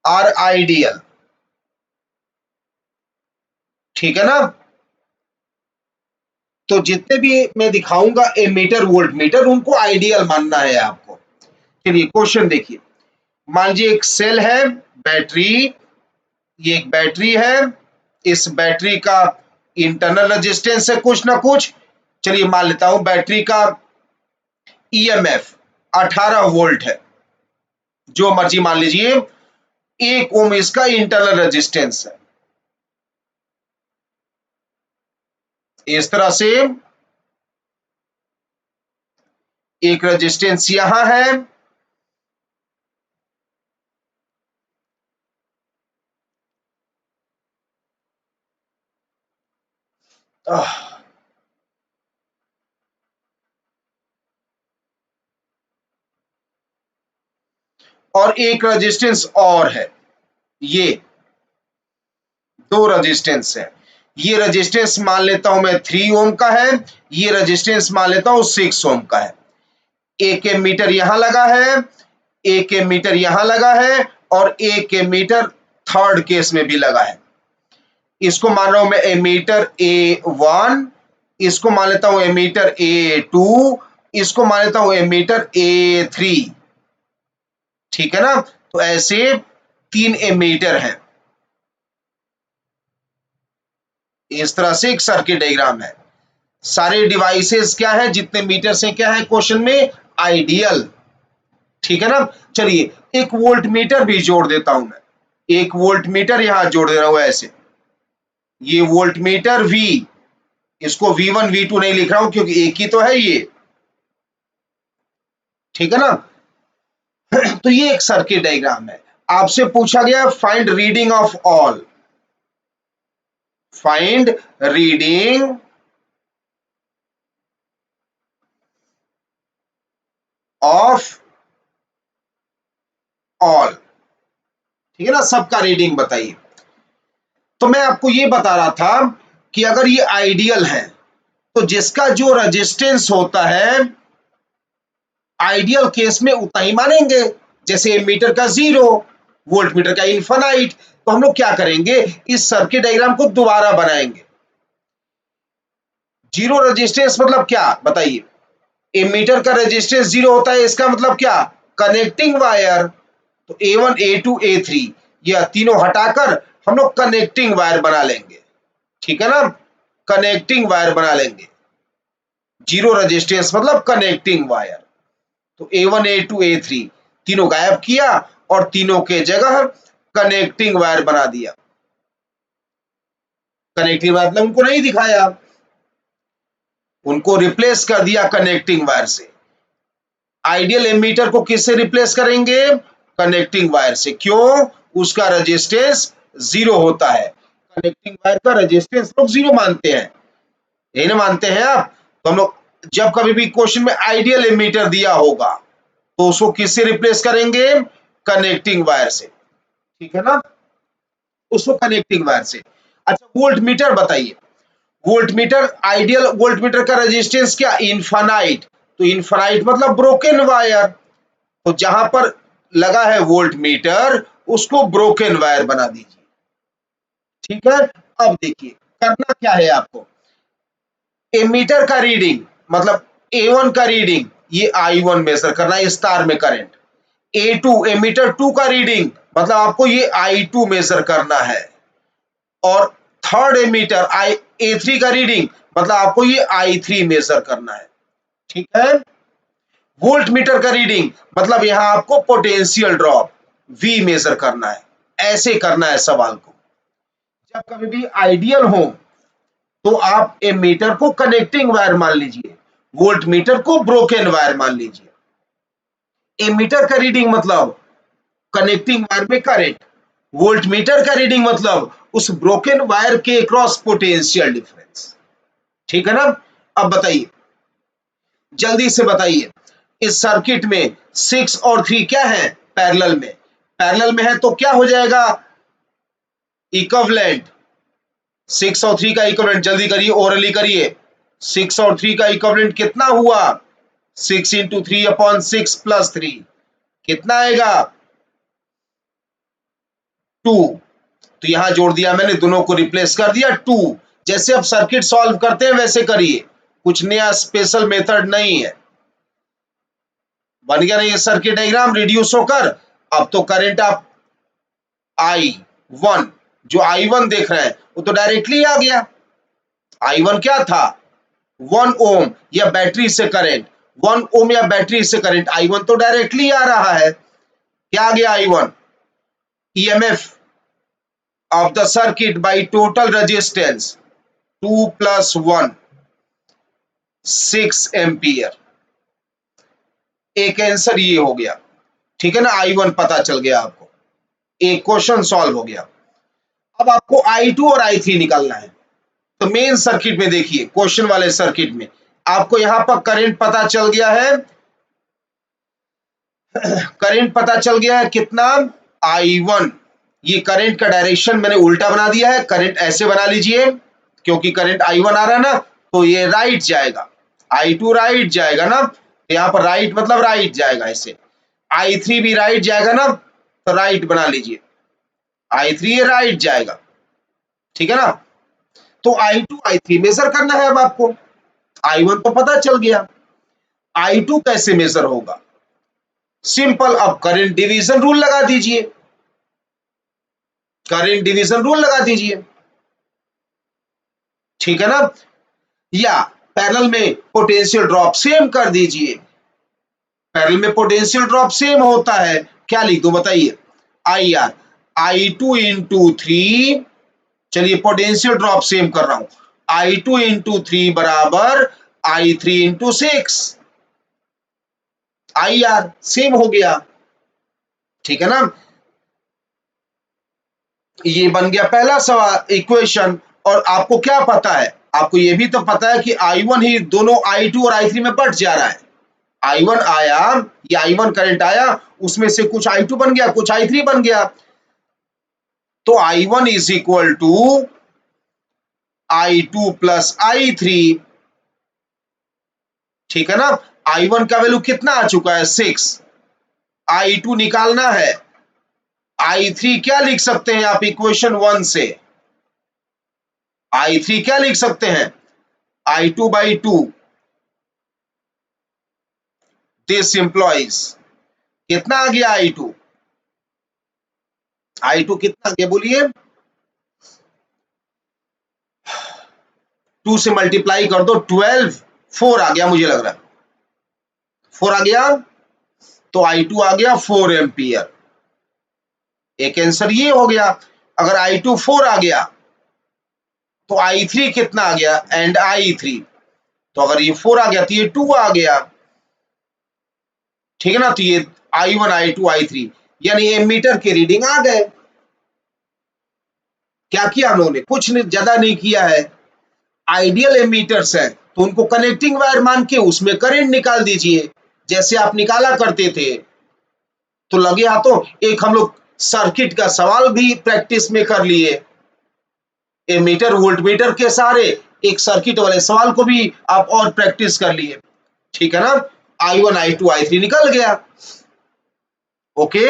are ideal. ठीक है ना, तो जितने भी मैं दिखाऊंगा एमीटर वोल्ट मीटर उनको आइडियल मानना है आपको। चलिए क्वेश्चन देखिए, मान लीजिए एक सेल है, बैटरी, ये एक बैटरी है, इस बैटरी का इंटरनल रेजिस्टेंस है कुछ ना कुछ। चलिए मान लेता हूं बैटरी का ईएमएफ 18 वोल्ट है, जो मर्जी मान लीजिए। 1 ओम इसका इंटरनल रेजिस्टेंस है। इस तरह से एक रेजिस्टेंस यहां है, और एक रेजिस्टेंस और है, ये दो रेजिस्टेंस है। ये रेजिस्टेंस मान लेता हूं मैं 3 ओम का है, ये रेजिस्टेंस मान लेता हूं 6 ओम का है। एक एमीटर यहां लगा है, एक एमीटर यहां लगा है, और एक एमीटर थर्ड केस में भी लगा है। इसको मान रहा हूं मैं एमीटर A1, इसको मान लेता हूं एमीटर A2, इसको मान लेता हूं एमीटर A3। ठीक है ना, तो ऐसे 3 एमीटर हैं। इस तरह से एक सर्किट डायग्राम है। सारे डिवाइसेस क्या है, जितने मीटर से क्या है क्वेश्चन में आइडियल। ठीक है ना, चलिए एक वोल्ट मीटर भी जोड़ देता हूं मैं, एक वोल्ट मीटर यहां जोड़ दे रहा हूं ऐसे। ये वोल्ट मीटर V, इसको V1 V2 नहीं लिख रहा हूं क्योंकि एक ही तो है ये। ठीक है ना, तो ये एक सर्किट डायग्राम है। आपसे पूछा गया find reading of all, find reading of all. ठीक है ना, सबका रीडिंग बताइए। तो मैं आपको ये बता रहा था कि अगर ये आइडियल है तो जिसका जो रेजिस्टेंस होता है आइडियल केस में उतना ही मानेंगे, जैसे एमीटर का 0, वोल्ट मीटर का इन्फिनाइट। तो हम लोग क्या करेंगे, इस सर्किट डायग्राम को दोबारा बनाएंगे। जीरो रेजिस्टेंस मतलब क्या बताइए, एमीटर का रेजिस्टेंस 0 होता है, इसका मतलब क्या, कनेक्टिंग वायर। तो A1 A2 A3 यह तीनों हटाकर हम लोग कनेक्टिंग वायर बना लेंगे, ठीक है ना, कनेक्टिंग वायर बना लेंगे। जीरो रेजिस्टेंस मतलब कनेक्टिंग वायर। तो A1 A2 A3 तीनों गायब किया और तीनों के जगह कनेक्टिंग वायर बना दिया। कनेक्टिंग वायर मतलब उनको नहीं दिखाया, उनको रिप्लेस कर दिया कनेक्टिंग वायर से। आइडियल एमीटर को किससे रिप्लेस करेंगे, कनेक्टिंग वायर से। क्यों, उसका रेजिस्टेंस 0 होता है। कनेक्टिंग वायर का रेजिस्टेंस लोग 0 मानते हैं, यही ना मानते हैं आप। तो हम लोग जब कभी भी क्वेश्चन में आइडियल एमीटर दिया होगा तो उसको किससे रिप्लेस करेंगे, कनेक्टिंग वायर से, ठीक है ना, उसको कनेक्टिंग वायर से। अच्छा वोल्ट मीटर बताइए, volt meter, ideal voltmeter का रेजिस्टेंस क्या, इनफाइनाइट। तो इनफाइनाइट मतलब ब्रोकन वायर। तो जहां पर लगा है वोल्ट मीटर उसको ब्रोकन वायर बना दीजिए, ठीक है। अब देखिए करना क्या है आपको, एमीटर का रीडिंग मतलब A1 का रीडिंग ये I1 मेजर करना है स्टार में करंट। A2 एमीटर 2 का रीडिंग मतलब आपको ये I2 मेजर करना है। और थर्ड एमीटर A3 का रीडिंग मतलब आपको ये I3 मेजर करना है, ठीक है। वोल्ट मीटर का रीडिंग मतलब यहां आपको पोटेंशियल ड्रॉप V मेजर करना है। ऐसे करना है सवाल को। जब कभी भी आइडियल हो तो आप एमीटर को कनेक्टिंग वायर मान लीजिए, वोल्ट मीटर को ब्रोकन वायर मान लीजिए। एमीटर का रीडिंग मतलब कनेक्टिंग वायर में करंट, वोल्ट मीटर का रीडिंग मतलब उस ब्रोकन वायर के क्रॉस पोटेंशियल डिफरेंस, ठीक है ना। अब बताइए, जल्दी से बताइए, इस सर्किट में 6 और 3 क्या है, पैरेलल में, पैरेलल में है तो क्या हो जाएगा, इक्विवेलेंट। 6 और 3 का इक्विवेलेंट, जल्दी करिए, ओरली करिए। 6 और 3 का इक्विवेलेंट कितना हुआ, 6 इंटू 3/6 प्लस 3 कितना आएगा, 2। तो यहां जोड़ दिया मैंने, दोनों को रिप्लेस कर दिया 2। जैसे अब सर्किट सॉल्व करते हैं वैसे करिए, कुछ नया स्पेशल मेथड नहीं है। बन गया ना ये सर्किट डायग्राम रिड्यूस होकर। अब तो करंट आप I1 जो I1 देख रहे हैं वो तो डायरेक्टली आ गया। I1 क्या था, 1 ओम या बैटरी से करंट, 1 ओम या बैटरी से करंट, I1 तो डायरेक्टली आ रहा है। क्या आ गया I1, EMF of the circuit by total resistance 2 plus 1 6 ampere. एक आंसर ये हो गया, ठीक है ना, I1 पता चल गया आपको, एक क्वेश्चन सॉल्व हो गया। अब आपको I2 और I3 निकालना है। तो मेन सर्किट में देखिए, क्वेश्चन वाले सर्किट में आपको यहां पर करंट पता चल गया है, करंट पता चल गया है कितना, I1। ये करंट का डायरेक्शन मैंने उल्टा बना दिया है, करंट ऐसे बना लीजिए, क्योंकि करंट I1 आ रहा है ना तो ये राइट जाएगा, I2 राइट जाएगा ना, तो यहां पर राइट मतलब राइट जाएगा ऐसे। I3 भी राइट जाएगा ना, तो राइट बना लीजिए, I3 ये राइट जाएगा, ठीक है ना। तो I2 I3 मेजर करना है अब आपको। I1 तो पता चल गया, I2 कैसे मेजर होगा, सिंपल, अब करंट डिवीजन रूल लगा दीजिए, करंट डिवीजन रूल लगा दीजिए, ठीक है ना। या पैरेलल में पोटेंशियल ड्रॉप सेम कर दीजिए, पैरेलल में पोटेंशियल ड्रॉप सेम होता है, क्या लिख दो बताइए, IR I2 इंटू 3, चलिए पोटेंशियल ड्रॉप सेम कर रहा हूं, I2 इंटू 3 बराबर I3 इंटू 6, IR सेम हो गया, ठीक है ना। ये बन गया पहला सवाल इक्वेशन। और आपको क्या पता है, आपको ये भी तो पता है कि I1 ही दोनों I2 और I3 में बट जा रहा है। I1 आया, ये I1 करंट आया, उसमें से कुछ I2 बन गया, कुछ I3 बन गया। तो I1 is equal to I2 plus I3, ठीक है ना। I1 का वैल्यू कितना आ चुका है 6, I2 निकालना है, I3 क्या लिख सकते हैं आप इक्वेशन 1 से, I3 क्या लिख सकते हैं I2/2, दिस इंप्लॉइज कितना आ गया I2, I2 कितना आ गया बोलिए, 2 से मल्टीप्लाई कर दो 12, 4 आ गया मुझे लग रहा है, 4 आ गया, तो I2 आ गया 4 एम्पियर। एक आंसर ये हो गया। अगर I2 4 आ गया तो I3 कितना आ गया, एंड I3, तो अगर ये 4 आ गया तो ये 2 आ गया, ठीक है ना। तो ये I1 I2 I3 यानी एमीटर के रीडिंग आ गए। क्या किया हम लोगों ने, कुछ ज्यादा नहीं किया है। आइडियल एमीटर्स है तो उनको कनेक्टिंग वायर मान के उसमें करंट निकाल दीजिए, जैसे आप निकाला करते थे। तो लगे हाथों एक हम लोग सर्किट का सवाल भी प्रैक्टिस में कर लिए, एमीटर वोल्टमीटर के सहारे एक सर्किट वाले सवाल को भी आप और प्रैक्टिस कर लिए, ठीक है ना। I1 I2 I3 निकल गया, ओके।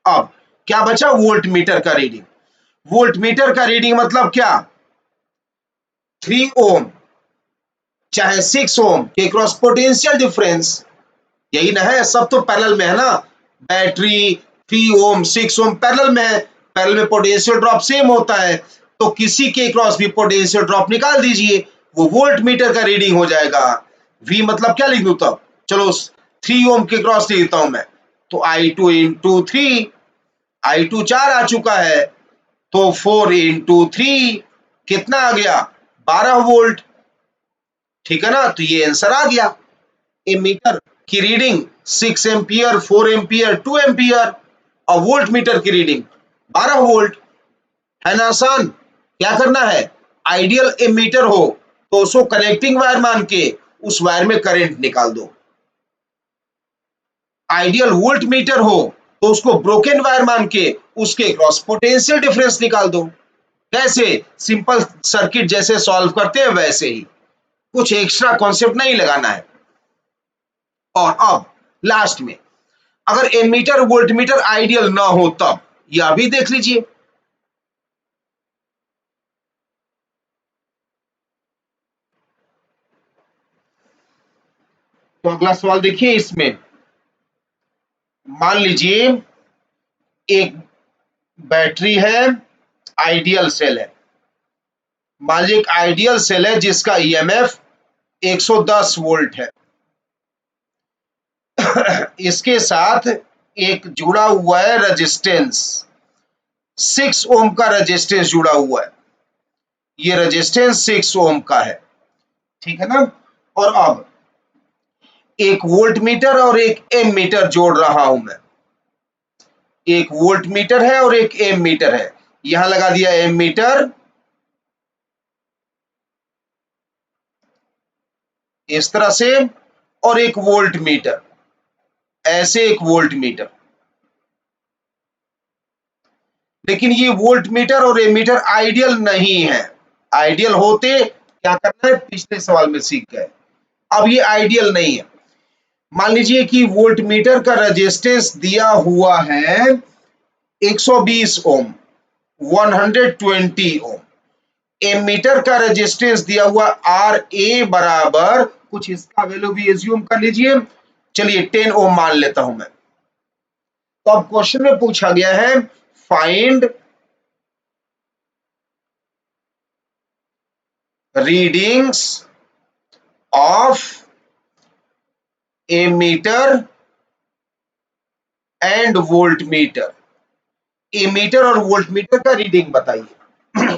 अब क्या बचा, वोल्ट मीटर का रीडिंग। वोल्ट मीटर का रीडिंग मतलब क्या, 3 ओम चाहे 6 ओम के क्रॉस पोटेंशियल डिफरेंस, यही ना है, सब तो पैरेलल में है ना। बैटरी 3 ओम 6 ओम पैरेलल में है, पैरेलल में पोटेंशियल ड्रॉप सेम होता है, तो किसी के क्रॉस भी पोटेंशियल ड्रॉप निकाल दीजिए, वो वोल्ट मीटर का रीडिंग हो जाएगा। V मतलब क्या लिख दूं तब, चलो 3 ओम के क्रॉस लिख देता हूं मैं, तो I2 इंटू 3, I2 4 आ चुका है, तो 4 इंटू 3 कितना आ गया 12 वोल्ट, ठीक है ना। तो ये आंसर आ गया। एमीटर की रीडिंग 6 एम्पियर, 4 एम्पियर, 2 एम्पियर, और वोल्ट मीटर की रीडिंग 12 वोल्ट, है ना आसान। क्या करना है, आइडियल एमीटर हो तो उसको कनेक्टिंग वायर मान के उस वायर में करंट निकाल दो, आइडियल वोल्ट मीटर हो तो उसको ब्रोकन वायर मान के उसके क्रॉस पोटेंशियल डिफरेंस निकाल दो। कैसे, सिंपल सर्किट जैसे सॉल्व करते हैं वैसे ही, कुछ एक्स्ट्रा कॉन्सेप्ट नहीं लगाना है। और अब लास्ट में, अगर एमीटर वोल्टमीटर आइडियल ना हो तब, यह भी देख लीजिए। तो अगला सवाल देखिए, इसमें मान लीजिए एक बैटरी है, आइडियल सेल है, मान लीजिए एक आइडियल सेल है जिसका ईएमएफ 110 वोल्ट है। इसके साथ एक जुड़ा हुआ है रेजिस्टेंस, 6 ओम का रेजिस्टेंस जुड़ा हुआ है, ये रेजिस्टेंस 6 ओम का है, ठीक है ना। और अब एक वोल्ट मीटर और एक एम मीटर जोड़ रहा हूं मैं, एक वोल्ट मीटर है और एक एम मीटर है, यहां लगा दिया एम मीटर, इस तरह से, और एक वोल्ट मीटर, ऐसे एक वोल्ट मीटर। लेकिन ये वोल्ट मीटर और एम मीटर आइडियल नहीं है, आइडियल होते क्या करना है पिछले सवाल में सीख गए, अब ये आइडियल नहीं है। मान लीजिए कि वोल्ट मीटर का रेजिस्टेंस दिया हुआ है 120 ओम, 120 ओम, एमीटर का रेजिस्टेंस दिया हुआ आर ए बराबर कुछ इसका वैल्यू भी एज्यूम कर लीजिए, चलिए 10 ओम मान लेता हूं मैं। तो अब क्वेश्चन में पूछा गया है find readings of ammeter and voltmeter, ammeter और वोल्ट मीटर का रीडिंग बताइए।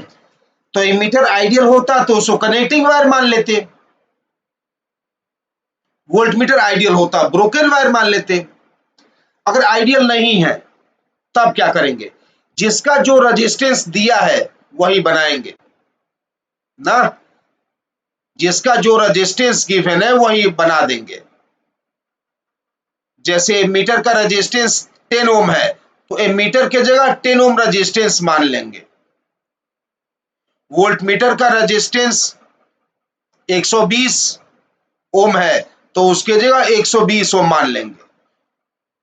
तो एमीटर आइडियल होता तो उसको कनेक्टिंग वायर मान लेते, वोल्टमीटर आइडियल होता ब्रोकन वायर मान लेते। अगर आइडियल नहीं है तब क्या करेंगे, जिसका जो रेजिस्टेंस दिया है वही बनाएंगे ना, जिसका जो रेजिस्टेंस गिवन है वही बना देंगे। जैसे मीटर का रेजिस्टेंस 10 ओम है तो एमीटर के जगह 10 ओम रेजिस्टेंस मान लेंगे, वोल्ट मीटर का रेजिस्टेंस 120 ओम है तो उसके जगह 120 ओम मान लेंगे।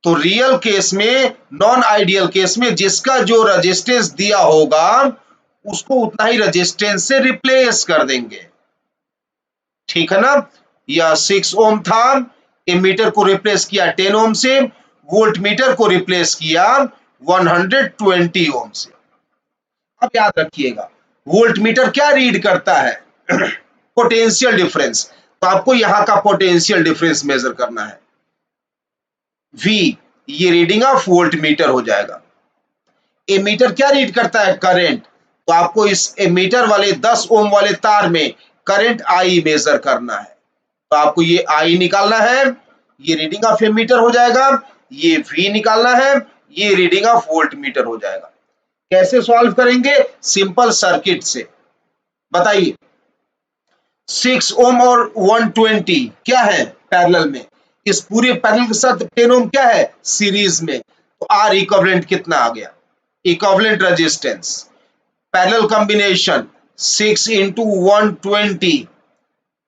तो रियल केस में, नॉन आइडियल केस में जिसका जो रेजिस्टेंस दिया होगा उसको उतना ही रेजिस्टेंस से रिप्लेस कर देंगे। ठीक है ना। यह 6 ओम था, एमीटर को रिप्लेस किया 10 ओम से, वोल्ट मीटर को रिप्लेस किया 120 ओम से। अब याद रखिएगा वोल्ट मीटर क्या रीड करता है? Potential difference. तो आपको यहां का पोटेंशियल डिफरेंस मेजर करना है। V ये रीडिंग ऑफ वोल्ट मीटर हो जाएगा। एमीटर क्या रीड करता है? करंट। तो आपको इस एमीटर वाले 10 ओम वाले तार में करंट I मेजर करना है। तो आपको ये I निकालना है, ये रीडिंग ऑफ एमीटर हो जाएगा। ये V निकालना है, ये रीडिंग ऑफ वोल्ट मीटर हो जाएगा। कैसे सॉल्व करेंगे? सिंपल सर्किट से। बताइए 6 ओम और 120 क्या है? पैरेलल में। इस पूरे पैरेलल के साथ 10 ओम क्या है? सीरीज में। तो आर इक्विवेलेंट कितना आ गया? Equivalent resistance parallel combination 6 into 120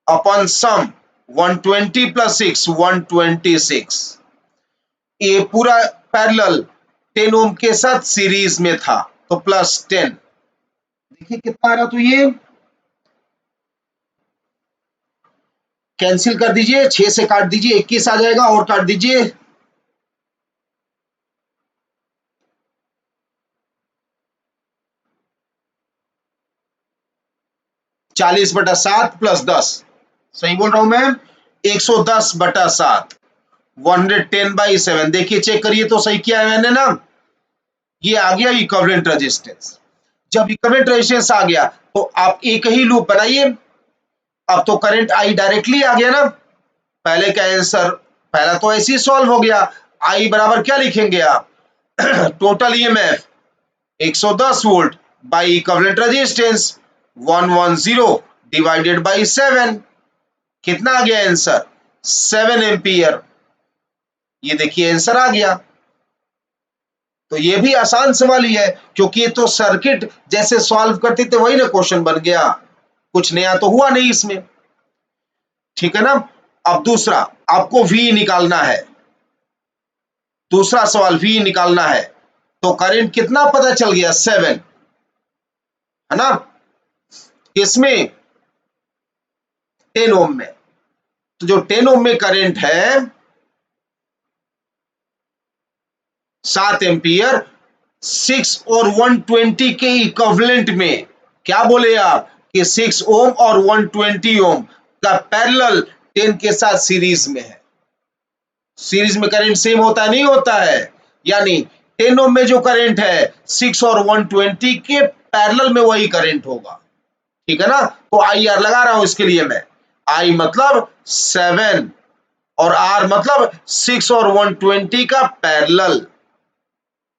upon sum 120 plus 6 126। ये पूरा पैरेलल 10 ओम के साथ सीरीज में था तो प्लस 10। देखिए कितना आ रहा, तो ये कैंसिल कर दीजिए, 6 से काट दीजिए 21 आ जाएगा, और काट दीजिए 40/7 प्लस 10। सही बोल रहा हूं मैं? 110/7 110/7। देखिए चेक करिए तो सही किया है मैंने ना। ये आ गया इक्विवेलेंट रेजिस्टेंस। जब इक्विवेलेंट रेजिस्टेंस आ गया तो आप एक ही लूप बनाइए। अब तो करंट आई डायरेक्टली आ गया ना। पहले का आंसर, पहला तो ऐसे ही सॉल्व हो गया। आई बराबर क्या लिखेंगे आप? Total EMF 110 volt by equivalent resistance 110 divided by 7। कितना आ गया आंसर? 7 एम्पियर। ये देखिए आंसर आ गया। तो ये भी आसान सवाल ही है, क्योंकि ये तो सर्किट जैसे सॉल्व करते थे वही ना क्वेश्चन बन गया, कुछ नया तो हुआ नहीं इसमें। ठीक है ना। अब दूसरा आपको V निकालना है। दूसरा सवाल V निकालना है। तो करंट कितना पता चल गया? 7 है ना। किसमें? 10 ओम में। तो जो 10 ओम में करंट है 7 एम्पियर, 6 और 120 के इक्विवेलेंट में। क्या बोले आप कि 6 ओम और 120 ओम का पैरेलल 10 के साथ सीरीज में है। सीरीज में करंट सेम होता है, नहीं होता है? यानी 10 ओम में जो करंट है 6 और 120 के पैरेलल में वही करंट होगा। ठीक है ना। तो आई आर लगा रहा हूं इसके लिए मैं। आई मतलब 7 और आर मतलब 6 और 120 का पैरेलल।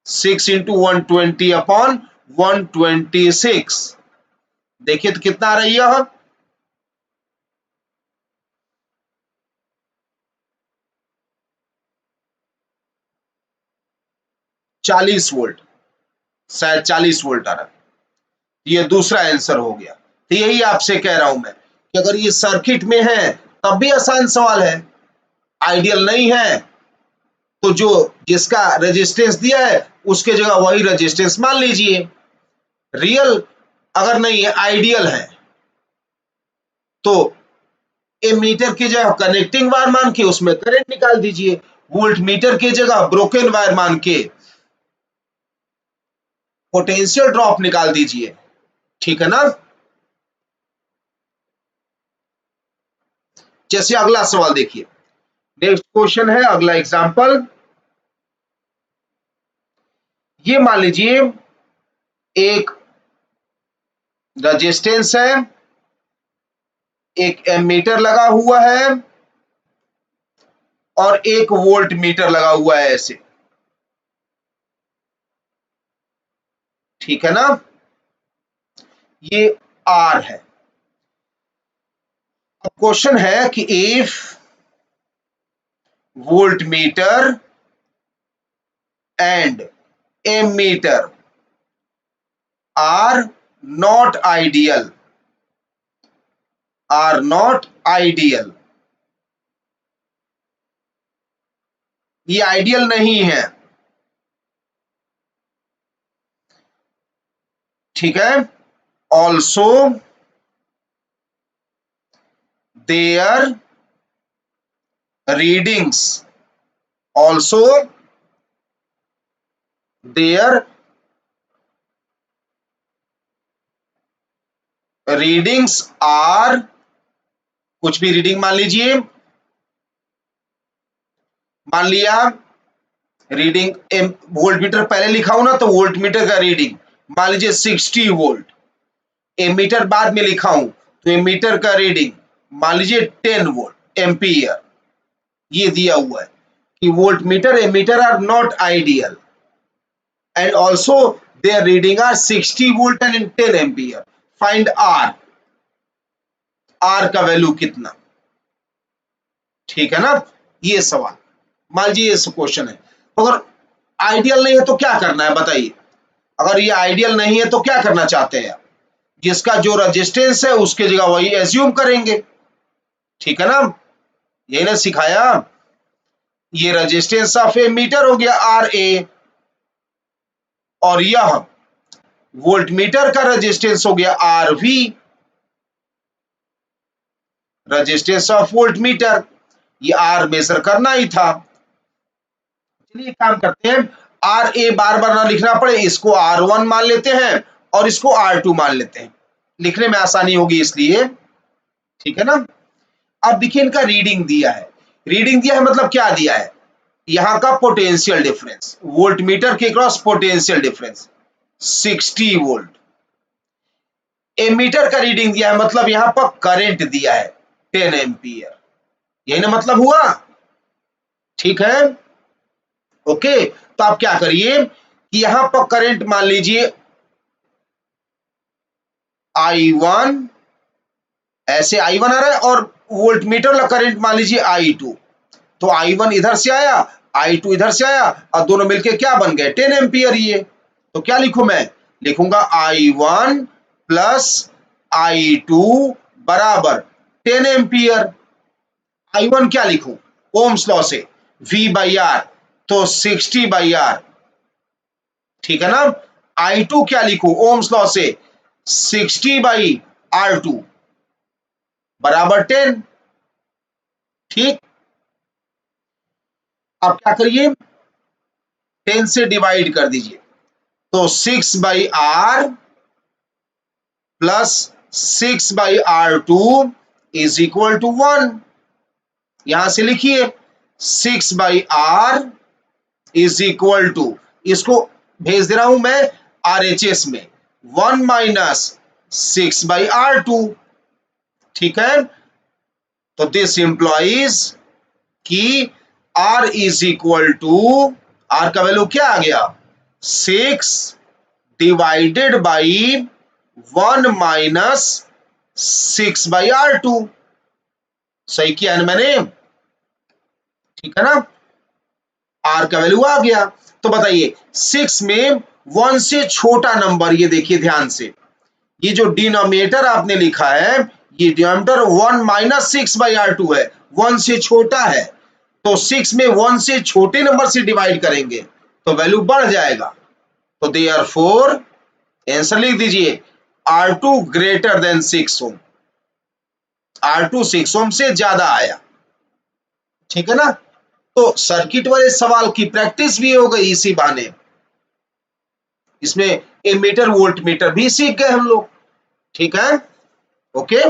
6 into 120 upon 126। देखिए तो कितना आ रही है? 40 वोल्ट। शायद 40 वोल्ट आ रहा है। ये दूसरा आंसर हो गया। तो यही आपसे कह रहा हूं मैं कि अगर ये सर्किट में है तब भी आसान सवाल है। आइडियल नहीं है तो जो जिसका रेजिस्टेंस दिया है उसके जगह वही रेजिस्टेंस मान लीजिए। रियल अगर नहीं है, आइडियल है, तो एमीटर की जगह कनेक्टिंग वायर मान के उसमें करंट निकाल दीजिए। वोल्ट मीटर की जगह ब्रोकन वायर मान के पोटेंशियल ड्रॉप निकाल दीजिए। ठीक है ना। जैसे अगला सवाल देखिए, नेक्स्ट क्वेश्चन है, अगला एग्जांपल। ये मान लीजिए एक रेजिस्टेंस है, एक एमीटर लगा हुआ है और एक वोल्ट मीटर लगा हुआ है ऐसे। ठीक है ना। ये आर है। अब क्वेश्चन है कि if voltmeter and ammeter are not ideal, are not ideal, ये आइडियल नहीं है, ठीक है। Also their readings, also their readings are, कुछ भी रीडिंग मान लीजिए, मान लिया रीडिंग, वोल्ट मीटर पहले लिखा हूं ना, तो वोल्ट मीटर का रीडिंग मान लीजिए 60 वोल्ट, एमीटर बाद में लिखा हूं तो एमीटर का रीडिंग मान लीजिए 10 वोल्ट एम्पियर। ये दिया हुआ है कि voltmeter ammeter are not ideal and also their reading are 60 volt and 10 ampere. Find R, R का वैल्यू कितना, ठीक है ना। ये सवाल मान लीजिए ये क्वेश्चन है। अगर आइडियल नहीं है तो क्या करना है बताइए, अगर ये आइडियल नहीं है तो क्या करना चाहते हैं आप, जिसका जो रेजिस्टेंस है उसके जगह वही एज्यूम करेंगे, ठीक है ना, यही ना सिखाया। ये रेजिस्टेंस ऑफ ए मीटर हो गया आर ए, और यह वोल्ट मीटर का रेजिस्टेंस हो गया R V, resistance of voltmeter, ये आर मेजर करना ही था। चलिए काम करते हैं, आर ए बार बार ना लिखना पड़े, इसको आर वन मान लेते हैं और इसको आर टू मान लेते हैं, लिखने में आसानी होगी इसलिए, ठीक है ना। अब देखिए इनका रीडिंग दिया है, रीडिंग दिया है मतलब क्या दिया है, यहां का पोटेंशियल डिफरेंस, वोल्ट मीटर के cross potential difference 60 volt, ammeter का रीडिंग दिया है मतलब यहां पर करंट दिया है 10 एम्पियर, यही ना मतलब हुआ, ठीक है। ओके, तो आप क्या करिए कि यहां पर करंट मान लीजिए I1, ऐसे I1 आ रहा है और वोल्ट मीटर वाला करंट मान लीजिए I2, तो I1 इधर से आया I2 इधर से आया और दोनों मिलके क्या बन गए 10 एम्पियर। ये तो क्या लिखूं मैं, लिखूंगा I1 प्लस I2 बराबर 10 एम्पियर। I1 क्या लिखूं, ओम्स लॉ से V बाई आर, तो 60 बाई आर, ठीक है ना। I2 क्या लिखूं ओम्स लॉ से 60 बाई R2 बराबर 10, ठीक। अब क्या करिए 10 से डिवाइड कर दीजिए, तो 6 by R plus 6 by R2 is equal to 1। यहां से लिखिए 6 by R is equal to, इसको भेज दे रहा हूं मैं RHS में, 1 माइनस 6 बाई R2, ठीक है। तो दिस इंप्लॉइज कि R is equal to, R का वैल्यू क्या आ गया 6 divided by 1 minus 6 by R2, सही किया है मैंने, ठीक है ना। R का वैल्यू आ गया, तो बताइए 6 में 1 से छोटा नंबर, ये देखिए ध्यान से, ये जो डिनोमिनेटर आपने लिखा है ये डिनोमिनेटर 1 माइनस 6 बाई R2 है, 1 से छोटा है, तो 6 में 1 से छोटे नंबर से डिवाइड करेंगे तो वैल्यू बढ़ जाएगा, तो देयरफॉर आंसर लिख दीजिए R2 ग्रेटर देन 6 ओम, R2 6 ओम से ज्यादा आया, ठीक है ना। तो सर्किट वाले सवाल की प्रैक्टिस भी हो गई इसी बहाने, इसमें एमीटर वोल्ट मीटर भी सीख गए हम लोग, ठीक है। ओके।